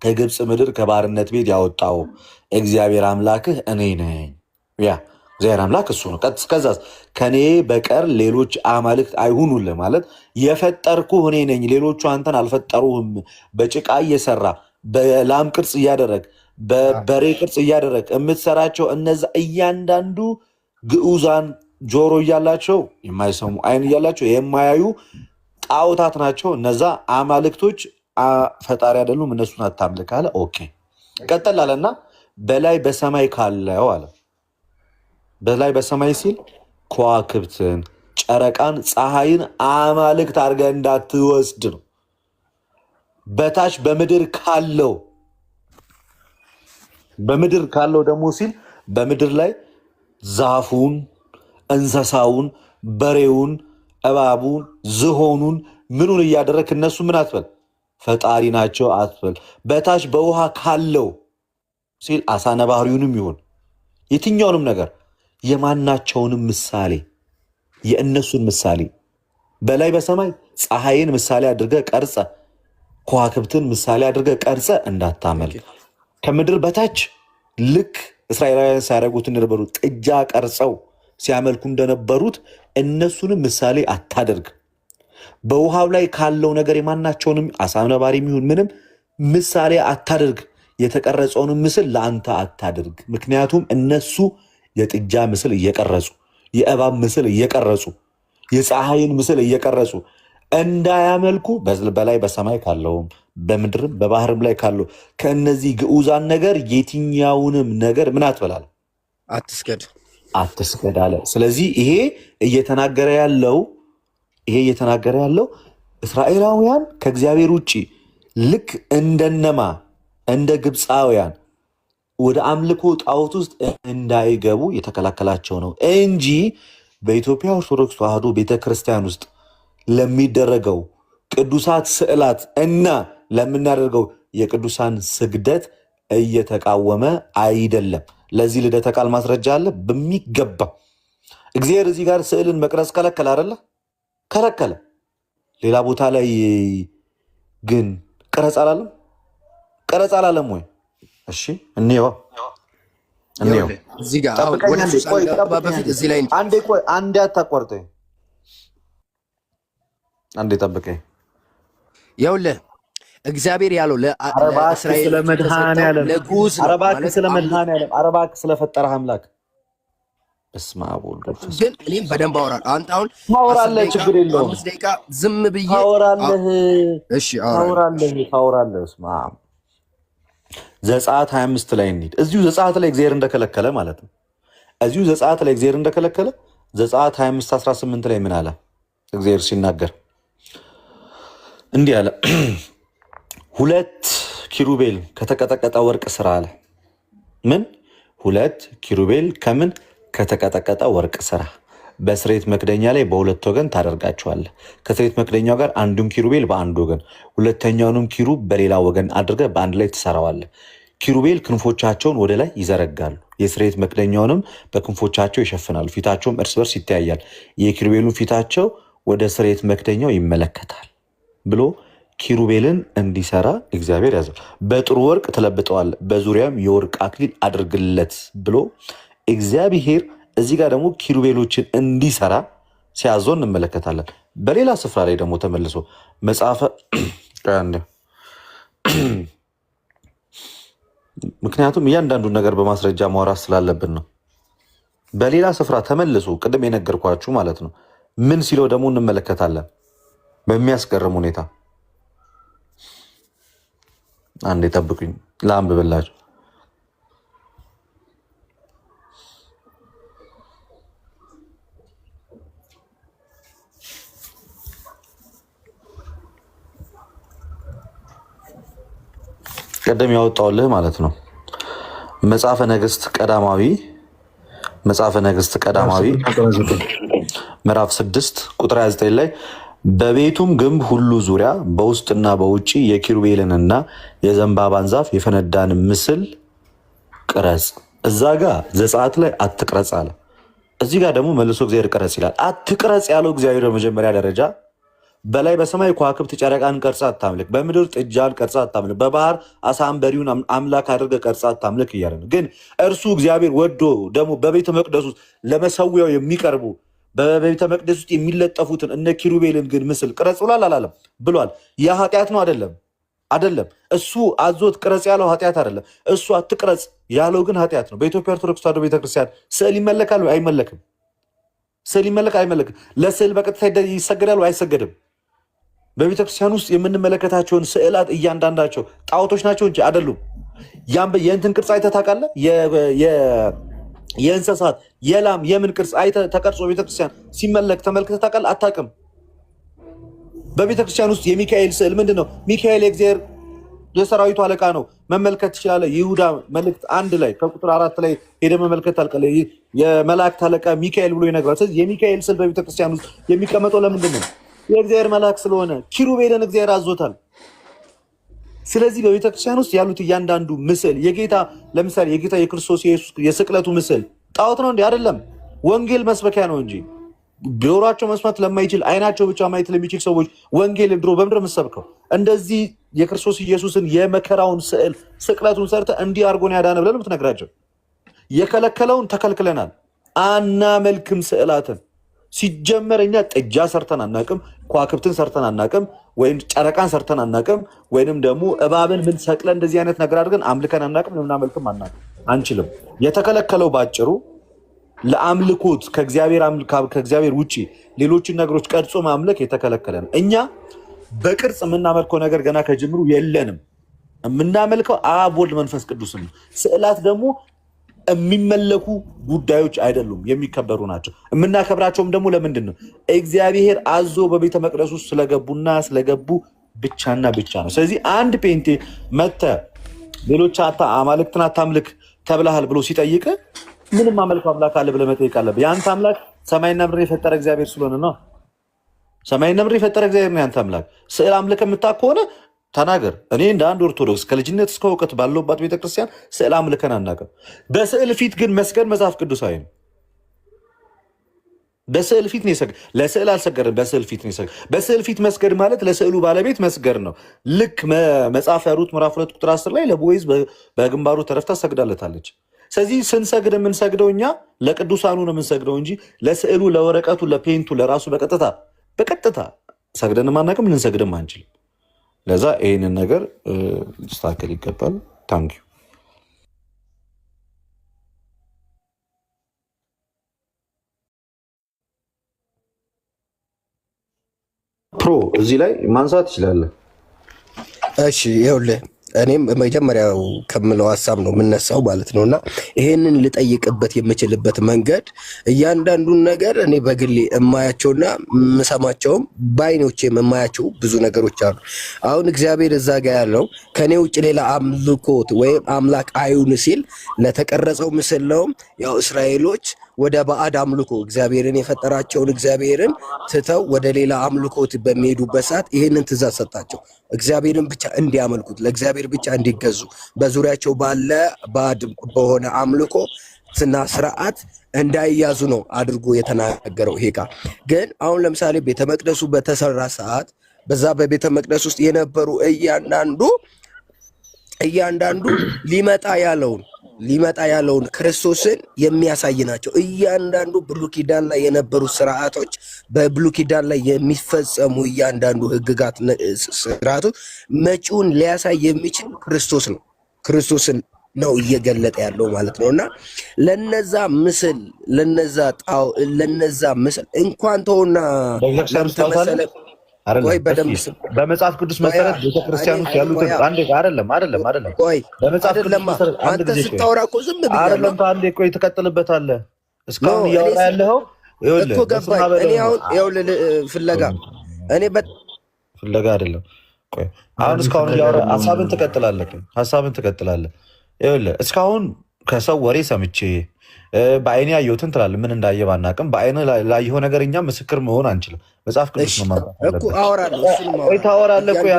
ከግብፅ ምድር ከባርነት ቤት ያወጣው እግዚአብሔር አምላክህ እኔ ነኝ። ያ እግዚአብሔር አምላክ እሱ ነው። ከዛ ከኔ በቀር ሌሎች አማልክት አይሁኑልህ ማለት የፈጠርኩህ እኔ ነኝ፣ ሌሎቹ አንተን አልፈጠሩህም። በጭቃ እየሰራ በላም ቅርጽ እያደረግ በበሬ ቅርጽ እያደረግ የምትሰራቸው እነዛ እያንዳንዱ ግዑዛን ጆሮ እያላቸው የማይሰሙ አይን እያላቸው የማያዩ ጣዖታት ናቸው። እነዛ አማልክቶች ፈጣሪ አይደሉም፣ እነሱን አታምልክ አለ። ኦኬ ቀጠል አለና በላይ በሰማይ ካለው አለ። በላይ በሰማይ ሲል ከዋክብትን፣ ጨረቃን፣ ፀሐይን አማልክት አድርገህ እንዳትወስድ ነው። በታች በምድር ካለው ደግሞ ሲል በምድር ላይ ዛፉን፣ እንስሳውን፣ በሬውን፣ እባቡን፣ ዝሆኑን ምኑን እያደረክ እነሱ ምን አትበል ፈጣሪ ናቸው አትበል። በታች በውሃ ካለው ሲል አሳ ነባሪውንም ይሁን የትኛውንም ነገር የማናቸውንም ምሳሌ የእነሱን ምሳሌ በላይ በሰማይ ፀሐይን ምሳሌ አድርገህ ቀርጸ ከዋክብትን ምሳሌ አድርገህ ቀርጸ እንዳታመልክ። ከምድር በታች ልክ እስራኤላውያን ሲያደርጉት እንደነበሩ ጥጃ ቀርጸው ሲያመልኩ እንደነበሩት እነሱንም ምሳሌ አታደርግ። በውሃው ላይ ካለው ነገር የማናቸውንም አሳ ነባሪ የሚሆን ምንም ምሳሌ አታደርግ። የተቀረጸውንም ምስል ለአንተ አታደርግ። ምክንያቱም እነሱ የጥጃ ምስል እየቀረጹ የእባብ ምስል እየቀረጹ የፀሐይን ምስል እየቀረጹ እንዳያመልኩ በላይ በሰማይ ካለውም በምድርም በባህርም ላይ ካለው ከእነዚህ ግዑዛን ነገር የትኛውንም ነገር ምን አትበላል አትስገድ አለ። ስለዚህ ይሄ እየተናገረ ያለው እስራኤላውያን ከእግዚአብሔር ውጭ ልክ እንደነማ እንደ ግብፃውያን ወደ አምልኮ ጣዖት ውስጥ እንዳይገቡ የተከላከላቸው ነው እንጂ በኢትዮጵያ ኦርቶዶክስ ተዋሕዶ ቤተክርስቲያን ውስጥ ለሚደረገው ቅዱሳት ስዕላት እና ለምናደርገው የቅዱሳን ስግደት እየተቃወመ አይደለም። ለዚህ ልደተ ቃል ማስረጃ አለ በሚገባ። እግዚአብሔር እዚህ ጋር ስዕልን መቅረጽ ከለከለ አይደለ? ከለከለ። ሌላ ቦታ ላይ ግን ቀረጽ አላለም ወይ? እሺ እንየው። እዚህ ጋር አንዴ አታቋርጠኝ፣ አንዴ ጠብቀኝ። ይኸውልህ እግዚአብሔር ያለው ለእስራኤል እባክህ ስለፈጠረህ አምላክ በስመ አብ ወወልድ ወመንፈስ ግን እኔም በደንብ አወራለሁ። አንተ አሁን ታወራለህ፣ ችግር የለውም 5 ደቂቃ ዝም ብዬ ታወራለህ። እሺ አወራለሁ። ታወራለህ። በስመ አብ። ዘጸአት 25 ላይ እንሂድ። እዚሁ ዘጸአት ላይ እግዚአብሔር እንደከለከለ ማለት ነው። እዚሁ ዘጸአት ላይ እግዚአብሔር እንደከለከለ ዘጸአት 25:18 ላይ ምን አለ እግዚአብሔር ሲናገር? እንዲህ አለ 2 ኪሩቤል ከተቀጠቀጠ ወርቅ ስራ አለ። ምን 2 ኪሩቤል ከምን ከተቀጠቀጠ ወርቅ ስራ፣ በስርየት መክደኛ ላይ በሁለት ወገን ታደርጋቸዋለህ። ከስርየት መክደኛው ጋር አንዱን ኪሩቤል በአንድ ወገን፣ ሁለተኛውንም ኪሩብ በሌላ ወገን አድርገህ በአንድ ላይ ትሰራዋለህ። ኪሩቤል ክንፎቻቸውን ወደ ላይ ይዘረጋሉ፣ የስርየት መክደኛውንም በክንፎቻቸው ይሸፍናሉ። ፊታቸውም እርስ በርስ ይተያያል፣ የኪሩቤሉን ፊታቸው ወደ ስርየት መክደኛው ይመለከታል ብሎ ኪሩቤልን እንዲሰራ እግዚአብሔር ያዘው። በጥሩ ወርቅ ትለብጠዋል፣ በዙሪያም የወርቅ አክሊል አድርግለት ብሎ እግዚአብሔር እዚህ ጋር ደግሞ ኪሩቤሎችን እንዲሰራ ሲያዞን እንመለከታለን። በሌላ ስፍራ ላይ ደግሞ ተመልሶ መጽሐፈ ምክንያቱም እያንዳንዱን ነገር በማስረጃ ማውራት ስላለብን ነው። በሌላ ስፍራ ተመልሶ ቅድም የነገርኳችሁ ማለት ነው ምን ሲለው ደግሞ እንመለከታለን በሚያስገርም ሁኔታ። አንዴ ጠብቁኝ ላንብብላችሁ። ቀደም ያወጣውልህ ማለት ነው መጽሐፈ ነገሥት ቀዳማዊ ምዕራፍ 6 ቁጥር 29 ላይ በቤቱም ግንብ ሁሉ ዙሪያ በውስጥና በውጭ የኪሩቤልንና የዘንባባን ዛፍ የፈነዳን ምስል ቅረጽ። እዛ ጋር ዘጸአት ላይ አትቅረጽ አለ። እዚህ ጋር ደግሞ መልሶ እግዚአብሔር ቅረጽ ይላል። አትቅረጽ ያለው እግዚአብሔር በመጀመሪያ ደረጃ በላይ በሰማይ ከዋክብት ጨረቃን ቀርጻ አታምልክ፣ በምድር ጥጃን ቀርጻ አታምልክ፣ በባህር አሳ አንበሪውን አምላክ አድርገህ ቀርጻ አታምልክ እያለ ነው። ግን እርሱ እግዚአብሔር ወዶ ደግሞ በቤተ መቅደስ ውስጥ ለመሰዊያው የሚቀርቡ በቤተ መቅደስ ውስጥ የሚለጠፉትን እነ ኪሩቤልን ግን ምስል ቅረጽ ብሏል አላለም? ብሏል። ያ ኃጢአት ነው አይደለም። እሱ አዞት ቅረጽ ያለው ኃጢአት አይደለም። እሱ አትቅረጽ ያለው ግን ኃጢአት ነው። በኢትዮጵያ ኦርቶዶክስ ተዋሕዶ ቤተክርስቲያን ስዕል ይመለካል ወይ? አይመለክም። ስዕል ይመለክ አይመለክም። ለስዕል በቀጥታ ይሰገዳል ወይ? አይሰገድም። በቤተክርስቲያን ውስጥ የምንመለከታቸውን ስዕላት እያንዳንዳቸው ጣዖቶች ናቸው እንጂ አይደሉም። የእንትን ቅርጽ አይተህ ታውቃለህ? የእንስሳት የላም የምን ቅርጽ አይተህ ተቀርጾ ቤተክርስቲያን ሲመለክ ተመልክተህ ታውቃለህ? አታውቅም። በቤተክርስቲያን ውስጥ የሚካኤል ስዕል ምንድን ነው? ሚካኤል የእግዚአብሔር የሰራዊቱ አለቃ ነው። መመልከት ትችላለህ። ይሁዳ መልእክት 1 ላይ ከቁጥር 4 ላይ ሄደህ መመልከት ታውቃለህ። የመላእክት አለቃ ሚካኤል ብሎ ይነግራል። ስለዚህ የሚካኤል ስዕል በቤተክርስቲያን ውስጥ የሚቀመጠው ለምንድን ነው? የእግዚአብሔር መልአክ ስለሆነ ኪሩቤልን እግዚአብሔር አዞታል። ስለዚህ በቤተክርስቲያን ውስጥ ያሉት እያንዳንዱ ምስል የጌታ ለምሳሌ የጌታ የክርስቶስ ኢየሱስ የስቅለቱ ምስል ጣዖት ነው እንዴ? አይደለም። ወንጌል መስበኪያ ነው እንጂ ጆሯቸው መስማት ለማይችል አይናቸው ብቻ ማየት ለሚችል ሰዎች ወንጌል ድሮ በምድር የምትሰብከው እንደዚህ የክርስቶስ ኢየሱስን የመከራውን ስዕል ስቅለቱን ሰርተ እንዲህ አድርጎን ያዳነ ብለን የምትነግራቸው የከለከለውን ተከልክለናል። አናመልክም ስዕላትን። ሲጀመር እኛ ጥጃ ሰርተን አናቅም፣ ከዋክብትን ሰርተን አናቅም፣ ወይም ጨረቃን ሰርተን አናቅም፣ ወይንም ደግሞ እባብን ምን ሰቅለን እንደዚህ አይነት ነገር አድርገን አምልከን አናቅም፣ ልናመልክም አንችልም። የተከለከለው ባጭሩ ለአምልኮት ከእግዚአብሔር ውጭ ሌሎችን ነገሮች ቀርጾ ማምለክ የተከለከለ ነው። እኛ በቅርጽ የምናመልከው ነገር ገና ከጅምሩ የለንም። የምናመልከው አብ ወልድ መንፈስ ቅዱስን ነው። ስዕላት ደግሞ የሚመለኩ ጉዳዮች አይደሉም፣ የሚከበሩ ናቸው። የምናከብራቸውም ደግሞ ለምንድን ነው? እግዚአብሔር አዞ በቤተ መቅደስ ውስጥ ስለገቡ ብቻና ብቻ ነው። ስለዚህ አንድ ፔንቴ መተህ ሌሎች አማልክትን አታምልክ ተብለሃል ብሎ ሲጠይቅ ምንም አመልከው አምላክ አለ ብለህ መጠየቅ አለብህ። የአንተ አምላክ ሰማይና ምድር የፈጠረ እግዚአብሔር ስለሆነ ነው። ሰማይና ምድር የፈጠረ እግዚአብሔር ነው ያንተ አምላክ። ስዕል አምልከህ የምታውቅ ከሆነ ተናገር። እኔ እንደ አንድ ኦርቶዶክስ ከልጅነት እስከ እውቀት ባለውባት ቤተክርስቲያን ስዕል አምልከን አናውቅም። በስዕል ፊት ግን መስገድ መጽሐፍ ቅዱሳዊ ነው። በስዕል ፊት ነው የሰገድ። ለስዕል አልሰገድም፣ በስዕል ፊት ነው የሰገድ። በስዕል ፊት መስገድ ማለት ለስዕሉ ባለቤት መስገድ ነው። ልክ መጽሐፈ ሩት ምዕራፍ 2 ቁጥር 10 ላይ ለቦዔዝ በግንባሩ ተደፍታ ሰግዳለታለች። ስለዚህ ስንሰግድ የምንሰግደው እኛ ለቅዱሳኑ ነው የምንሰግደው እንጂ ለስዕሉ፣ ለወረቀቱ፣ ለፔንቱ ለራሱ በቀጥታ ሰግደንም አናውቅም፣ ልንሰግድም አንችልም። ለዛ ይህንን ነገር ሊስተካከል ይገባል። ታንኪዩ ፕሮ እዚህ ላይ ማንሳት ይችላል። እሺ ይኸውልህ እኔም መጀመሪያው ከምለው ሐሳብ ነው የምነሳው ማለት ነውና ይሄንን ልጠይቅበት የምችልበት መንገድ እያንዳንዱን ነገር እኔ በግሌ የማያቸውና የምሰማቸውም በዓይኖቼም የማያቸው ብዙ ነገሮች አሉ። አሁን እግዚአብሔር እዛ ጋር ያለው ከኔ ውጭ ሌላ አምልኮት ወይም አምላክ አይሁን ሲል ለተቀረጸው ምስል ነው። ያው እስራኤሎች ወደ ባዕድ አምልኮ እግዚአብሔርን የፈጠራቸውን እግዚአብሔርን ትተው ወደ ሌላ አምልኮት በሚሄዱበት ሰዓት ይህንን ትእዛዝ ሰጣቸው። እግዚአብሔርን ብቻ እንዲያመልኩት፣ ለእግዚአብሔር ብቻ እንዲገዙ፣ በዙሪያቸው ባለ ባዕድ በሆነ አምልኮ እና ስርዓት እንዳይያዙ ነው አድርጎ የተናገረው። ይሄ ቃል ግን አሁን ለምሳሌ ቤተ መቅደሱ በተሰራ ሰዓት በዛ በቤተ መቅደስ ውስጥ የነበሩ እያንዳንዱ ሊመጣ ያለውን ክርስቶስን የሚያሳይ ናቸው። እያንዳንዱ ብሉይ ኪዳን ላይ የነበሩ ስርዓቶች በብሉይ ኪዳን ላይ የሚፈጸሙ እያንዳንዱ ህግጋት፣ ስርዓቶች መጪውን ሊያሳይ የሚችል ክርስቶስ ነው። ክርስቶስን ነው እየገለጠ ያለው ማለት ነውና ለነዛ ምስል እንኳን ተውና ለምተመሰለ ቆይ በደምብ በመጽሐፍ ቅዱስ መሰረት ቤተክርስቲያን ውስጥ ያሉትን አይደለም ቆይ በመጽሐፍ ቅዱስ መሰረት አንተ ስታወራ እኮ ዝም ብዬ አይደለም። አንዴ ቆይ ትቀጥልበታለህ። እስካሁን እያወራ ያለው እኮ ገባኝ። እኔ አሁን ይኸውልህ ፍለጋ አይደለም። ቆይ አሁን እስካሁን እያወራ ሐሳብን ትቀጥላለህ። ይኸውልህ እስካሁን ከሰው ወሬ ሰምቼ በአይኔ ያየሁትን ትላለህ። ምን እንዳየ ባናቅም በአይን ላየኸው ነገር እኛ ምስክር መሆን አንችልም። መጽሐፍ ቅዱስ ነው ማለት እኮ አወራለሁ። ቆይ ታወራለህ። ቆይ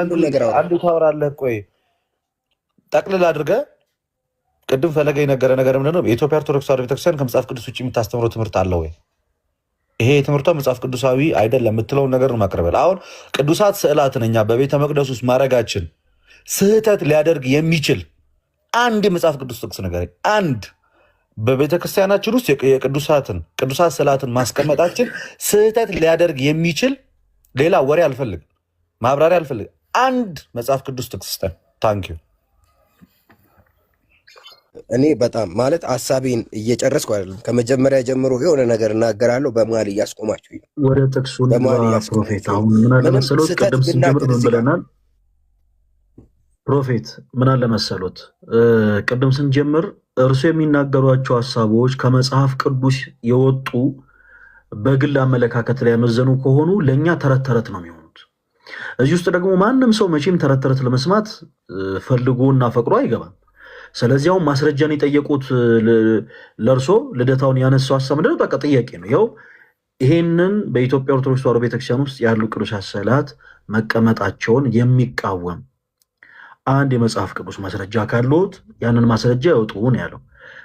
አንዱ ታወራለህ። ቆይ ጠቅልል አድርገህ ቅድም ፈለገ የነገረ ነገር ምንድን ነው? የኢትዮጵያ ኦርቶዶክስ ተዋሕዶ ቤተክርስቲያን ከመጽሐፍ ቅዱስ ውጭ የምታስተምረው ትምህርት አለ ወይ? ይሄ ትምህርቷ መጽሐፍ ቅዱሳዊ አይደለም የምትለውን ነገር ነው ማቅረበል። አሁን ቅዱሳት ስዕላትን እኛ በቤተ መቅደስ ውስጥ ማድረጋችን ስህተት ሊያደርግ የሚችል አንድ የመጽሐፍ ቅዱስ ጥቅስ ነገር አንድ በቤተ ክርስቲያናችን ውስጥ ቅዱሳት ስዕላትን ማስቀመጣችን ስህተት ሊያደርግ የሚችል ሌላ ወሬ አልፈልግም፣ ማብራሪያ አልፈልግም። አንድ መጽሐፍ ቅዱስ ጥቅስ ስጠን። ታንኪዩ። እኔ በጣም ማለት ሀሳቤን እየጨረስኩ አይደለም። ከመጀመሪያ ጀምሮ የሆነ ነገር እናገራለሁ፣ በመሀል እያስቆማችሁ ወደ ጥቅሱ ፕሮፌት አሁን ምን አለ መሰሎት፣ ቅድም ስንጀምር ምን ብለናል? ፕሮፌት ምን አለ መሰሎት፣ ቅድም ስንጀምር እርሱ የሚናገሯቸው ሀሳቦች ከመጽሐፍ ቅዱስ የወጡ በግል አመለካከት ላይ ያመዘኑ ከሆኑ ለእኛ ተረት ተረት ነው የሚሆኑት። እዚህ ውስጥ ደግሞ ማንም ሰው መቼም ተረት ተረት ለመስማት ፈልጎ እና ፈቅሮ አይገባም። ስለዚህ አሁን ማስረጃን የጠየቁት ለእርሶ ልደታውን ያነሳው ሀሳብ ምንድን ነው? በቃ ጥያቄ ነው። ይኸው ይሄንን በኢትዮጵያ ኦርቶዶክስ ተዋሕዶ ቤተክርስቲያን ውስጥ ያሉ ቅዱሳት ስዕላት መቀመጣቸውን የሚቃወም አንድ የመጽሐፍ ቅዱስ ማስረጃ ካሉት ያንን ማስረጃ ያወጡ ነው ያለው።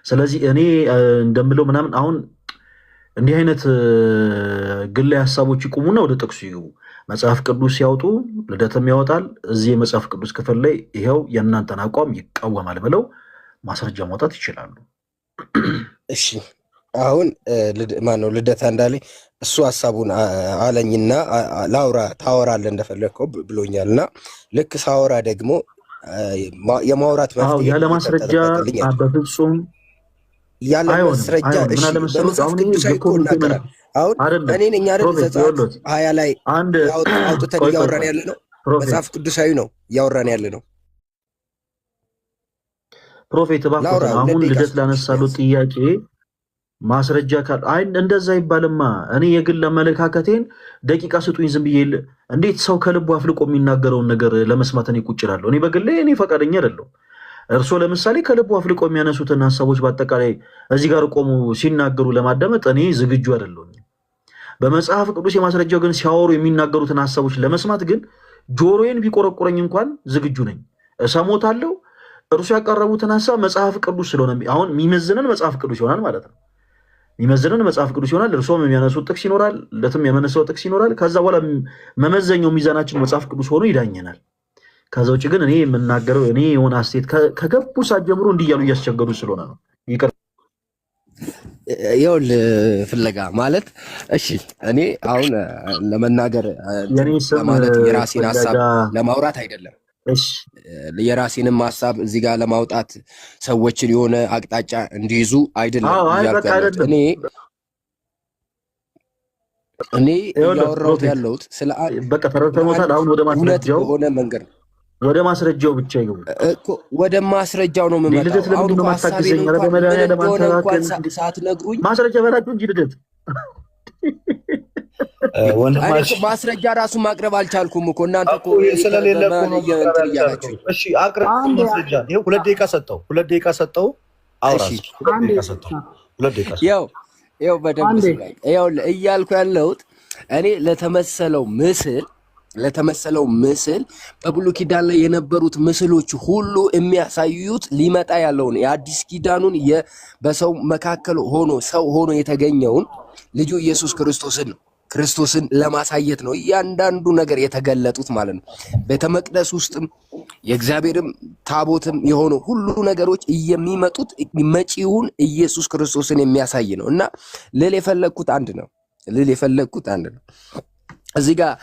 ስለዚህ እኔ እንደምለው ምናምን አሁን እንዲህ አይነት ግላይ ሀሳቦች ይቁሙና ወደ ጥቅሱ ይግቡ። መጽሐፍ ቅዱስ ሲያወጡ ልደትም ያወጣል። እዚህ የመጽሐፍ ቅዱስ ክፍል ላይ ይኸው የእናንተን አቋም ይቃወማል ብለው ማስረጃ ማውጣት ይችላሉ። እሺ አሁን ማነው ልደታ እንዳለ እሱ ሀሳቡን አለኝና ላውራ ታወራለህ እንደፈለግከው ብሎኛልና ልክ ሳወራ ደግሞ የማውራት መፍትሄ ያለ ማስረጃ በፍጹም ያለ ማስረጃ እሺ በመጽሐፍ ቅዱስ ይቆናገራል። አሁን እኔ ነኝ አይደል ዘጸአት 20 ላይ አውጥተን እያወራን ያለ ነው። መጽሐፍ ቅዱሳዊ ነው እያወራን ያለ ነው። ፕሮፌት እባክህ አሁን ልደት ላነሳሉት ጥያቄ ማስረጃ ካል አይ እንደዛ ይባልማ። እኔ የግል አመለካከቴን ደቂቃ ስጡኝ ዝም ብዬ እንዴት ሰው ከልቡ አፍልቆ የሚናገረውን ነገር ለመስማት እኔ ቁጭ እላለሁ? እኔ በግሌ እኔ ፈቃደኛ አይደለሁም። እርስዎ ለምሳሌ ከልቡ አፍልቆ የሚያነሱትን ሀሳቦች በአጠቃላይ እዚህ ጋር ቆሙ ሲናገሩ ለማዳመጥ እኔ ዝግጁ አይደለሁም። በመጽሐፍ ቅዱስ የማስረጃው ግን ሲያወሩ የሚናገሩትን ሀሳቦች ለመስማት ግን ጆሮዬን ቢቆረቁረኝ እንኳን ዝግጁ ነኝ፣ እሰሞታለሁ። እርሱ ያቀረቡትን ሀሳብ መጽሐፍ ቅዱስ ስለሆነ አሁን የሚመዝነን መጽሐፍ ቅዱስ ይሆናል ማለት ነው። የሚመዝነን መጽሐፍ ቅዱስ ይሆናል። እርሶም የሚያነሱት ጥቅስ ይኖራል፣ ለትም የመነሳው ጥቅስ ይኖራል። ከዛ በኋላ መመዘኛው ሚዛናችን መጽሐፍ ቅዱስ ሆኖ ይዳኘናል። ከዛ ውጭ ግን እኔ የምናገረው እኔ የሆነ አስተያየት ከገቡ ሰዓት ጀምሮ እንዲህ እያሉ እያስቸገሩ ስለሆነ ነው። ይኸውልህ ፍለጋ ማለት እሺ፣ እኔ አሁን ለመናገር ማለት የራሴን ሀሳብ ለማውራት አይደለም፣ የራሴንም ሀሳብ እዚህ ጋር ለማውጣት ሰዎችን የሆነ አቅጣጫ እንዲይዙ አይደለም እያልኩ ያለሁት። እኔ እያወራሁት ያለሁት ስለ በቃ ተረድተውታል። አሁን ወደ ማስረጃው በሆነ መንገድ ወደ ማስረጃው ብቻ ይገቡ እኮ ወደ ማስረጃው ነው የምመጣው። ልደት ለምንድን ነው ማታግዘኝ? ኧረ በመድኃኒዓለም አንተ እባክህ ሳትነግሩኝ ማስረጃ በላችሁ እንጂ ልደት ማስረጃ ራሱ ማቅረብ አልቻልኩም እኮ እናንተ እኮ ስለሌለ እያላችሁ። እሺ አቅርብ ማስረጃ። ይኸው 2 ደቂቃ ሰጠው፣ 2 ደቂቃ ሰጠው። አውራ 2 ደቂቃ ሰጠው፣ 2 ደቂቃ ሰጠው። ይኸው በደንብ ስማኝ። ይኸው እያልኩ ያለሁት እኔ ለተመሰለው ምስል በብሉይ ኪዳን ላይ የነበሩት ምስሎች ሁሉ የሚያሳዩት ሊመጣ ያለውን የአዲስ ኪዳኑን በሰው መካከል ሆኖ ሰው ሆኖ የተገኘውን ልጁ ኢየሱስ ክርስቶስን ነው። ክርስቶስን ለማሳየት ነው እያንዳንዱ ነገር የተገለጡት ማለት ነው። ቤተ መቅደስ ውስጥም የእግዚአብሔርም ታቦትም የሆኑ ሁሉ ነገሮች የሚመጡት መጪውን ኢየሱስ ክርስቶስን የሚያሳይ ነው እና ልል የፈለግኩት አንድ ነው። እዚህ ጋር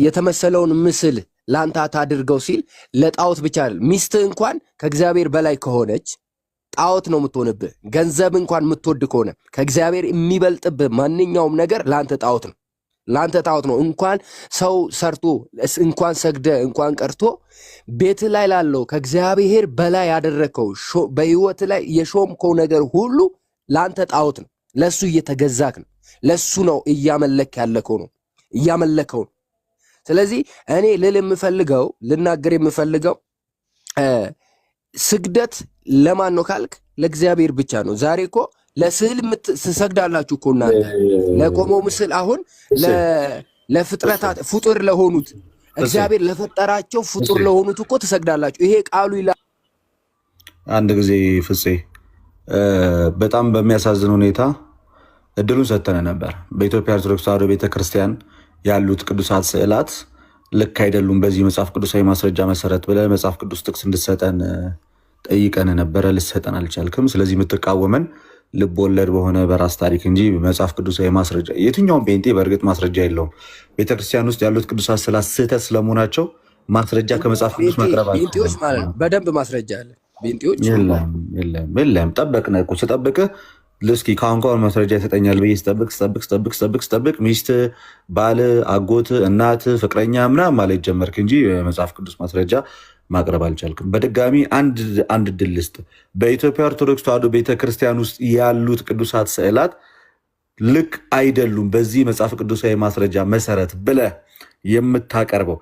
የተመሰለውን ምስል ለአንተ አታድርገው ሲል ለጣዖት ብቻ አይደል። ሚስትህ እንኳን ከእግዚአብሔር በላይ ከሆነች ጣዖት ነው የምትሆንብህ። ገንዘብ እንኳን የምትወድ ከሆነ ከእግዚአብሔር የሚበልጥብህ ማንኛውም ነገር ለአንተ ጣዖት ነው። እንኳን ሰው ሰርቶ እንኳን ሰግደ እንኳን ቀርቶ ቤት ላይ ላለው ከእግዚአብሔር በላይ ያደረከው በህይወት ላይ የሾምከው ነገር ሁሉ ለአንተ ጣዖት ነው። ለሱ እየተገዛክ ነው። ለሱ ነው እያመለከው ነው። ስለዚህ እኔ ልናገር የምፈልገው ስግደት ለማን ነው ካልክ ለእግዚአብሔር ብቻ ነው። ዛሬ እኮ ለስዕል ትሰግዳላችሁ እኮ እናንተ ለቆመው ምስል። አሁን ለፍጥረታት ፍጡር ለሆኑት እግዚአብሔር ለፈጠራቸው ፍጡር ለሆኑት እኮ ትሰግዳላችሁ። ይሄ ቃሉ ይላል። አንድ ጊዜ ፍፄ በጣም በሚያሳዝን ሁኔታ እድሉን ሰጥተን ነበር። በኢትዮጵያ ኦርቶዶክስ ተዋሕዶ ቤተክርስቲያን ያሉት ቅዱሳት ስዕላት ልክ አይደሉም፣ በዚህ መጽሐፍ ቅዱሳዊ ማስረጃ መሰረት ብለህ መጽሐፍ ቅዱስ ጥቅስ እንድሰጠን ጠይቀን ነበረ። ልሰጠን አልቻልክም። ስለዚህ የምትቃወመን ልብ ወለድ በሆነ በራስ ታሪክ እንጂ መጽሐፍ ቅዱሳዊ ማስረጃ የትኛውም ጴንጤ በእርግጥ ማስረጃ የለውም። ቤተክርስቲያን ውስጥ ያሉት ቅዱሳት ስዕላት ስህተት ስለመሆናቸው ማስረጃ ከመጽሐፍ ቅዱስ መቅረብ ጴንጤዎች ማለት ነው። በደንብ ማስረጃ አለ። ጴንጤዎች የለም። ጠበቅነህ እኮ ስጠብቅህ እስኪ ከአሁን ማስረጃ ይሰጠኛል ብዬ ስጠብቅ ሚስት፣ ባል፣ አጎት፣ እናት፣ ፍቅረኛ ምናምን ማለት ጀመርክ እንጂ የመጽሐፍ ቅዱስ ማስረጃ ማቅረብ አልቻልክም። በድጋሚ አንድ ድል ልስጥ። በኢትዮጵያ ኦርቶዶክስ ተዋሕዶ ቤተክርስቲያን ውስጥ ያሉት ቅዱሳት ስዕላት ልክ አይደሉም በዚህ መጽሐፍ ቅዱሳዊ ማስረጃ መሰረት ብለህ የምታቀርበው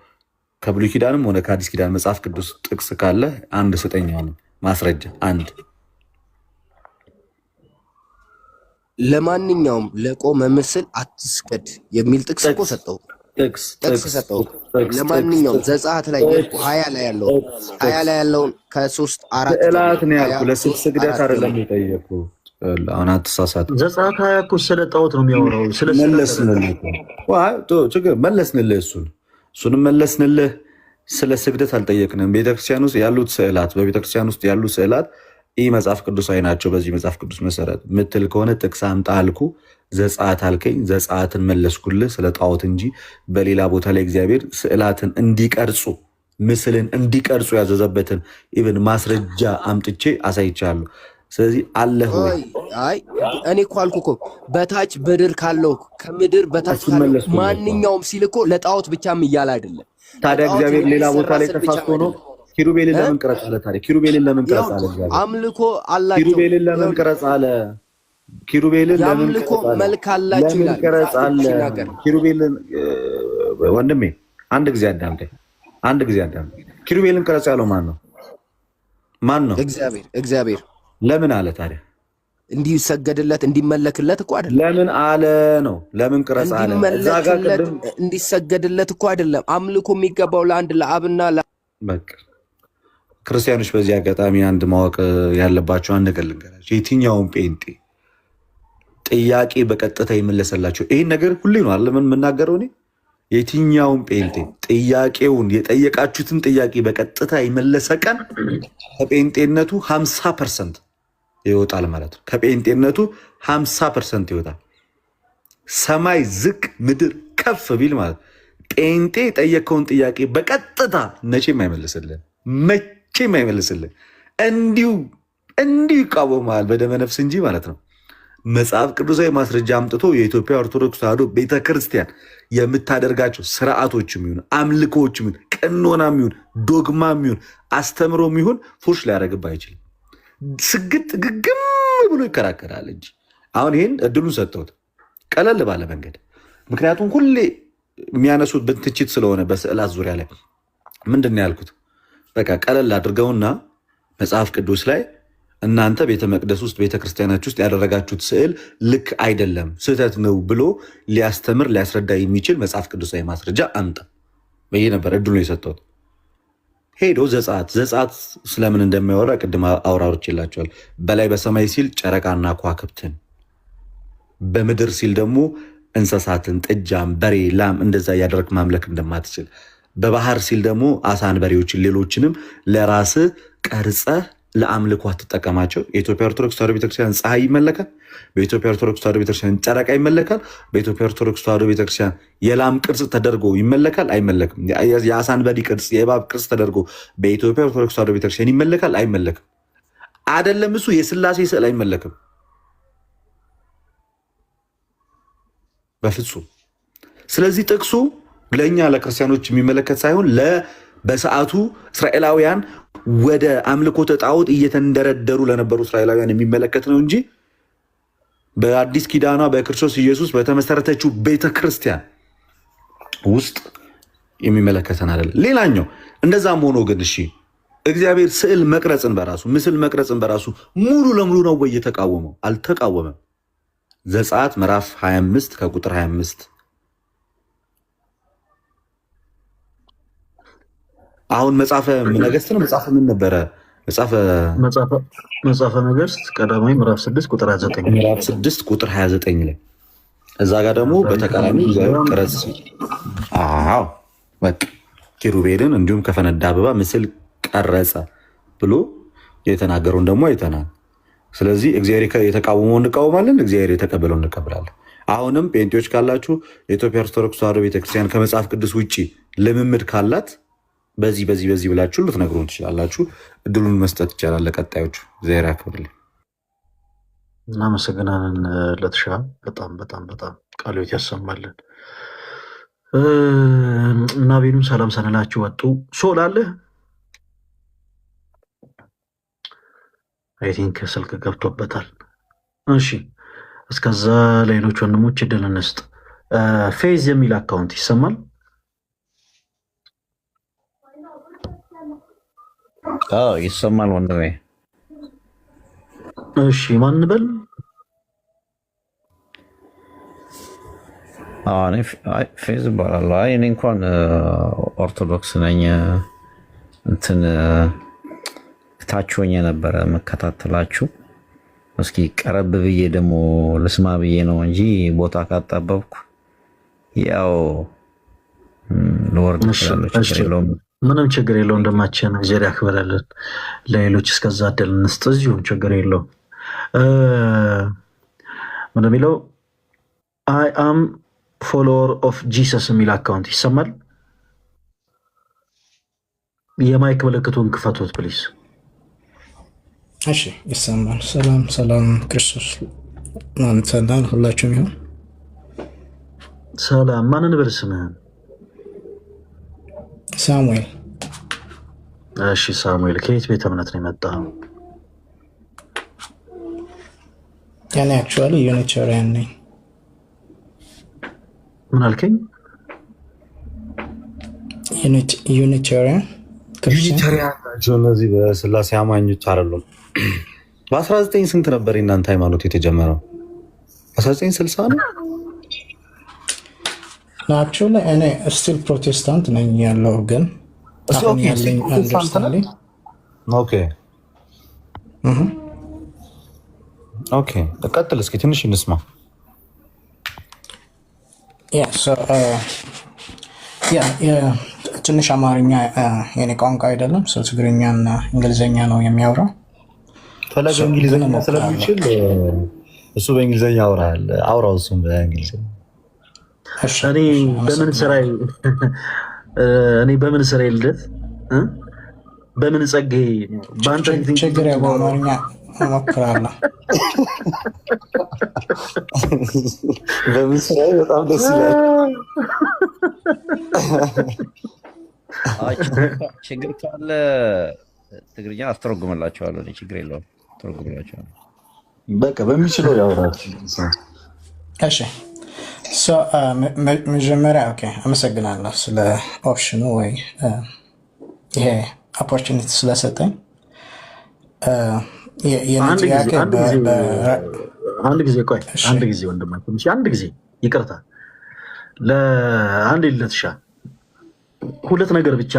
ከብሉይ ኪዳንም ሆነ ከአዲስ ኪዳን መጽሐፍ ቅዱስ ጥቅስ ካለ አንድ ስጠኝ። ማስረጃ አንድ። ለማንኛውም ለቆመ ምስል አትስገድ የሚል ጥቅስ እኮ ሰጠው። ጥቅስ ሰጠው። ለማንኛውም ዘጸአት ላይ 20 ላይ ያለውን ከ3-4 ስዕላት ነው ያልኩህ። ለስግደት አይደለም የጠየኩህ። አሁን አትሳሳት። ዘጸአት 20 እኮ ስለ ጣዖት ነው የሚያወራው። መለስንልህ። እሱንም መለስንልህ። ስለ ስግደት አልጠየቅንም። ቤተክርስቲያን ውስጥ ያሉት ስዕላት በቤተክርስቲያን ውስጥ ያሉ ስዕላት ይህ መጽሐፍ ቅዱሳዊ ናቸው በዚህ መጽሐፍ ቅዱስ መሰረት ምትል ከሆነ ጥቅስ አምጣ አልኩ። ዘጸአት አልከኝ፣ ዘጸአትን መለስኩልህ ስለ ጣዖት እንጂ በሌላ ቦታ ላይ እግዚአብሔር ስዕላትን እንዲቀርጹ ምስልን እንዲቀርጹ ያዘዘበትን ኢቨን ማስረጃ አምጥቼ አሳይቻለሁ። ስለዚህ አለህ ወይ? አይ እኔ እኮ አልኩ እኮ በታች ምድር ካለው ከምድር በታች ካለው ማንኛውም ሲል እኮ ለጣዖት ብቻም እያለ አይደለም። ታዲያ እግዚአብሔር ሌላ ቦታ ላይ ተፋስቶ ነው ኪሩቤልን ለምን ቀረጽ አለ? ታዲያ ኪሩቤልን ለምን ቀረጽ አለ? አምልኮ አላቸው። ኪሩቤልን ለምን ቀረጽ አለ? ኪሩቤልን ለምን መልክ አላቸው ይላል። ቀረጽ አለ? ኪሩቤልን ወንድሜ አንድ ጊዜ አዳምጠኝ። ኪሩቤልን ቀረጽ ያለው ማን ነው? እግዚአብሔር። ለምን አለ ታዲያ? እንዲሰገድለት እንዲመለክለት እኮ አይደለም። ለምን አለ ነው? ለምን ቀረጽ አለ? እንዲሰገድለት እኮ አይደለም። አምልኮ የሚገባው ለአንድ ለአብና በቃ ክርስቲያኖች በዚህ አጋጣሚ አንድ ማወቅ ያለባቸው አንድ ነገር ልንገራቸው። የትኛውን ጴንጤ ጥያቄ በቀጥታ ይመለሰላቸው ይህን ነገር ሁሌ ነው አለ ምን የምናገረው እኔ። የትኛውን ጴንጤ ጥያቄውን የጠየቃችሁትን ጥያቄ በቀጥታ የመለሰ ቀን ከጴንጤነቱ 50% ይወጣል ማለት ነው። ከጴንጤነቱ 50% ይወጣል። ሰማይ ዝቅ ምድር ከፍ ቢል ማለት ጴንጤ የጠየቀውን ጥያቄ በቀጥታ መቼም አይመልስልን። እንዲሁ ይቃወማል በደመ ነፍስ እንጂ ማለት ነው። መጽሐፍ ቅዱሳዊ ማስረጃ አምጥቶ የኢትዮጵያ ኦርቶዶክስ ተዋሕዶ ቤተክርስቲያን የምታደርጋቸው ስርዓቶችም ይሁን አምልኮዎችም ይሁን ቀኖናም ይሁን ዶግማም ይሁን አስተምሮም ይሁን ፉርሽ ሊያደርግብህ አይችልም። ስግጥ ግግም ብሎ ይከራከራል እንጂ አሁን ይህን እድሉን ሰጠሁት ቀለል ባለ መንገድ። ምክንያቱም ሁሌ የሚያነሱት ብትችት ስለሆነ በስዕላት ዙሪያ ላይ ምንድን ነው ያልኩት? በቃ ቀለል አድርገውና መጽሐፍ ቅዱስ ላይ እናንተ ቤተ መቅደስ ውስጥ ቤተክርስቲያናችሁ ውስጥ ያደረጋችሁት ስዕል ልክ አይደለም፣ ስህተት ነው ብሎ ሊያስተምር ሊያስረዳ የሚችል መጽሐፍ ቅዱሳዊ ማስረጃ አምጣ ብዬ ነበር እድሉን የሰጠሁት። ሄዶ ዘጸአት ስለምን እንደሚያወራ ቅድም አውራሮችላቸዋል። በላይ በሰማይ ሲል ጨረቃና ከዋክብትን፣ በምድር ሲል ደግሞ እንስሳትን፣ ጥጃም፣ በሬ፣ ላም እንደዛ እያደረግ ማምለክ እንደማትችል፣ በባህር ሲል ደግሞ አሳን፣ በሬዎችን፣ ሌሎችንም ለራስህ ቀርጸህ ለአምልኮ አትጠቀማቸው። የኢትዮጵያ ኦርቶዶክስ ተዋሕዶ ቤተክርስቲያን ፀሐይ ይመለካል። በኢትዮጵያ ኦርቶዶክስ ተዋሕዶ ቤተክርስቲያን ጨረቃ ይመለካል። በኢትዮጵያ ኦርቶዶክስ ተዋሕዶ ቤተክርስቲያን የላም ቅርጽ ተደርጎ ይመለካል አይመለክም? የአሳን በዲ ቅርጽ፣ የእባብ ቅርጽ ተደርጎ በኢትዮጵያ ኦርቶዶክስ ተዋሕዶ ቤተክርስቲያን ይመለካል አይመለክም? አይደለም እሱ የስላሴ ስዕል አይመለክም በፍጹም። ስለዚህ ጥቅሱ ለእኛ ለክርስቲያኖች የሚመለከት ሳይሆን በሰዓቱ እስራኤላውያን ወደ አምልኮተ ጣዖት እየተንደረደሩ ለነበሩ እስራኤላውያን የሚመለከት ነው እንጂ በአዲስ ኪዳኗ በክርስቶስ ኢየሱስ በተመሰረተችው ቤተክርስቲያን ውስጥ የሚመለከተን አይደለም። ሌላኛው እንደዛም ሆኖ ግን እሺ እግዚአብሔር ስዕል መቅረጽን በራሱ ምስል መቅረጽን በራሱ ሙሉ ለሙሉ ነው ወይ የተቃወመው? አልተቃወመም። ዘጸአት ምዕራፍ 25 ከቁጥር 25 አሁን መጽሐፈ ነገሥት ነው። መጽሐፈ ምን ነበረ? መጽሐፈ ነገሥት ቀዳማዊ ምዕራፍ 6 ቁጥር 29 ምዕራፍ 6 ቁጥር 29 ላይ እዛ ጋር ደግሞ በተቃራኒ ቅረጽ። አዎ በቃ ኪሩቤልን እንዲሁም ከፈነዳ አበባ ምስል ቀረጸ ብሎ የተናገረውን ደግሞ አይተናል። ስለዚህ እግዚአብሔር የተቃወመው እንቃወማለን፣ እግዚአብሔር የተቀበለው እንቀበላለን። አሁንም ጴንጤዎች ካላችሁ የኢትዮጵያ ኦርቶዶክስ ተዋሕዶ ቤተክርስቲያን ከመጽሐፍ ቅዱስ ውጭ ልምምድ ካላት በዚህ ብላችሁ ልትነግሩን ትችላላችሁ። እድሉን መስጠት ይቻላል ለቀጣዮቹ። እግዚአብሔር ያክብርልኝ። እናመሰግናለን ለትሻ። በጣም በጣም በጣም ቃልዮት ያሰማልን እና ቤኑም ሰላም ሰንላችሁ ወጡ። ሶል አለ አይ ቲንክ ስልክ ገብቶበታል። እሺ እስከዛ ሌሎች ወንድሞች እድል እንስጥ። ፌዝ የሚል አካውንት ይሰማል? ይሰማል ወንድሜ። እሺ ማን በል? ፌዝ እባላለሁ። እኔ እንኳን ኦርቶዶክስ ነኝ። እንትን ታች ሆኜ ነበረ መከታተላችሁ። እስኪ ቀረብ ብዬ ደግሞ ልስማ ብዬ ነው እንጂ ቦታ ካጣበብኩ ያው ለወርድ ስለሌለው ምንም ችግር የለው። እንደማችን እግዚአብሔር ያክብረልን። ለሌሎች እስከዛ እድል እንስጥ። እዚሁም ችግር የለው። ምንድን የሚለው አይ አም ፎሎወር ኦፍ ጂሰስ የሚል አካውንት ይሰማል? የማይክ ምልክቱን ክፈቱት ፕሊዝ። እሺ ይሰማል። ሰላም ሰላም፣ ክርስቶስ ሰላም ሁላችሁም ይሁን። ሰላም። ማንን ብል ስምህን? ሳሙኤል። እሺ ሳሙኤል፣ ከየት ቤተ እምነት ነው የመጣው? ያኔ አክቹዋሊ ዩኒታሪያን ነኝ። ምን አልከኝ? ዩኒታሪያን ናቸው እነዚህ በስላሴ አማኞች አይደሉም። በ19 ስንት ነበር የእናንተ ሃይማኖት የተጀመረው? 1960 ነው። አክቹዋሊ እኔ ስቲል ፕሮቴስታንት ነኝ ያለው ግን አሁን ያለኝ አንደርስታንዲንግ ኦኬ ቀጥል እስኪ ትንሽ እንስማ። ትንሽ አማርኛ የኔ ቋንቋ አይደለም፣ ትግርኛና እንግሊዝኛ ነው የሚያወራው። ፈለገ እንግሊዝኛ ስለሚችል እሱ በእንግሊዝኛ አውራው እሱም በእንግሊዝኛ። እኔ በምን ስራ ልደት በምን ጸጌ በአንተ ችግር በአማርኛ እሞክራለሁ። በምስራዊ በጣም ደስ ይላል። ችግር ካለ ትግርኛ አስተረጉምላቸዋለሁ። ችግር የለውም፣ አስተረጉምላቸዋለሁ። በቃ በሚችለው ያወራል። እሺ መጀመሪያ ኦኬ፣ አመሰግናለሁ ስለ ኦፕሽኑ ወይ ይሄ ኦፖርቹኒቲ ስለሰጠኝ። አንድ ጊዜ ወንድማችን አንድ ጊዜ ይቅርታ፣ ለአንድ ልትሻ ሁለት ነገር ብቻ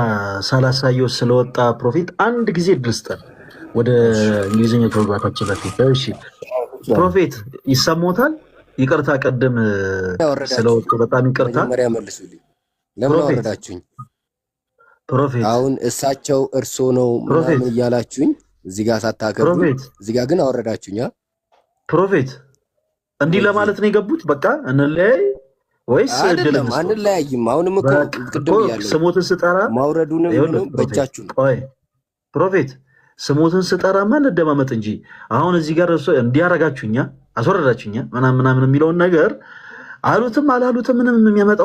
ሳላሳየው ስለወጣ ፕሮፌት አንድ ጊዜ ድርስጠን ወደ እንግሊዝኛ ከመግባታችን በፊት እሺ፣ ፕሮፌት ይሰማዎታል? ይቅርታ ቀደም ስለወጡ በጣም ይቅርታ። መጀመሪያ መልሱልኝ። ለምን አወረዳችሁኝ? ፕሮፌት አሁን እሳቸው እርሶ ነው ምናምን እያላችሁኝ እዚህ ጋር ሳታከብሩ እዚህ ጋር ግን አወረዳችሁኝ። ፕሮፌት እንዲህ ለማለት ነው የገቡት። በቃ እንለያይ ወይስ አይደለም? አንለያይም። አሁንም እኮ ቅድም ብያለሁ፣ ስሞትን ስጠራ ማውረዱንም በእጃችሁ ነው። ቆይ ፕሮፌት ስሞትን ስጠራማ እንደማመጥ እንጂ አሁን እዚህ ጋር እንዲያረጋችሁኛ አስወረዳችሁኛ ምናምን የሚለውን ነገር አሉትም አላሉትም ምንም የሚያመጣው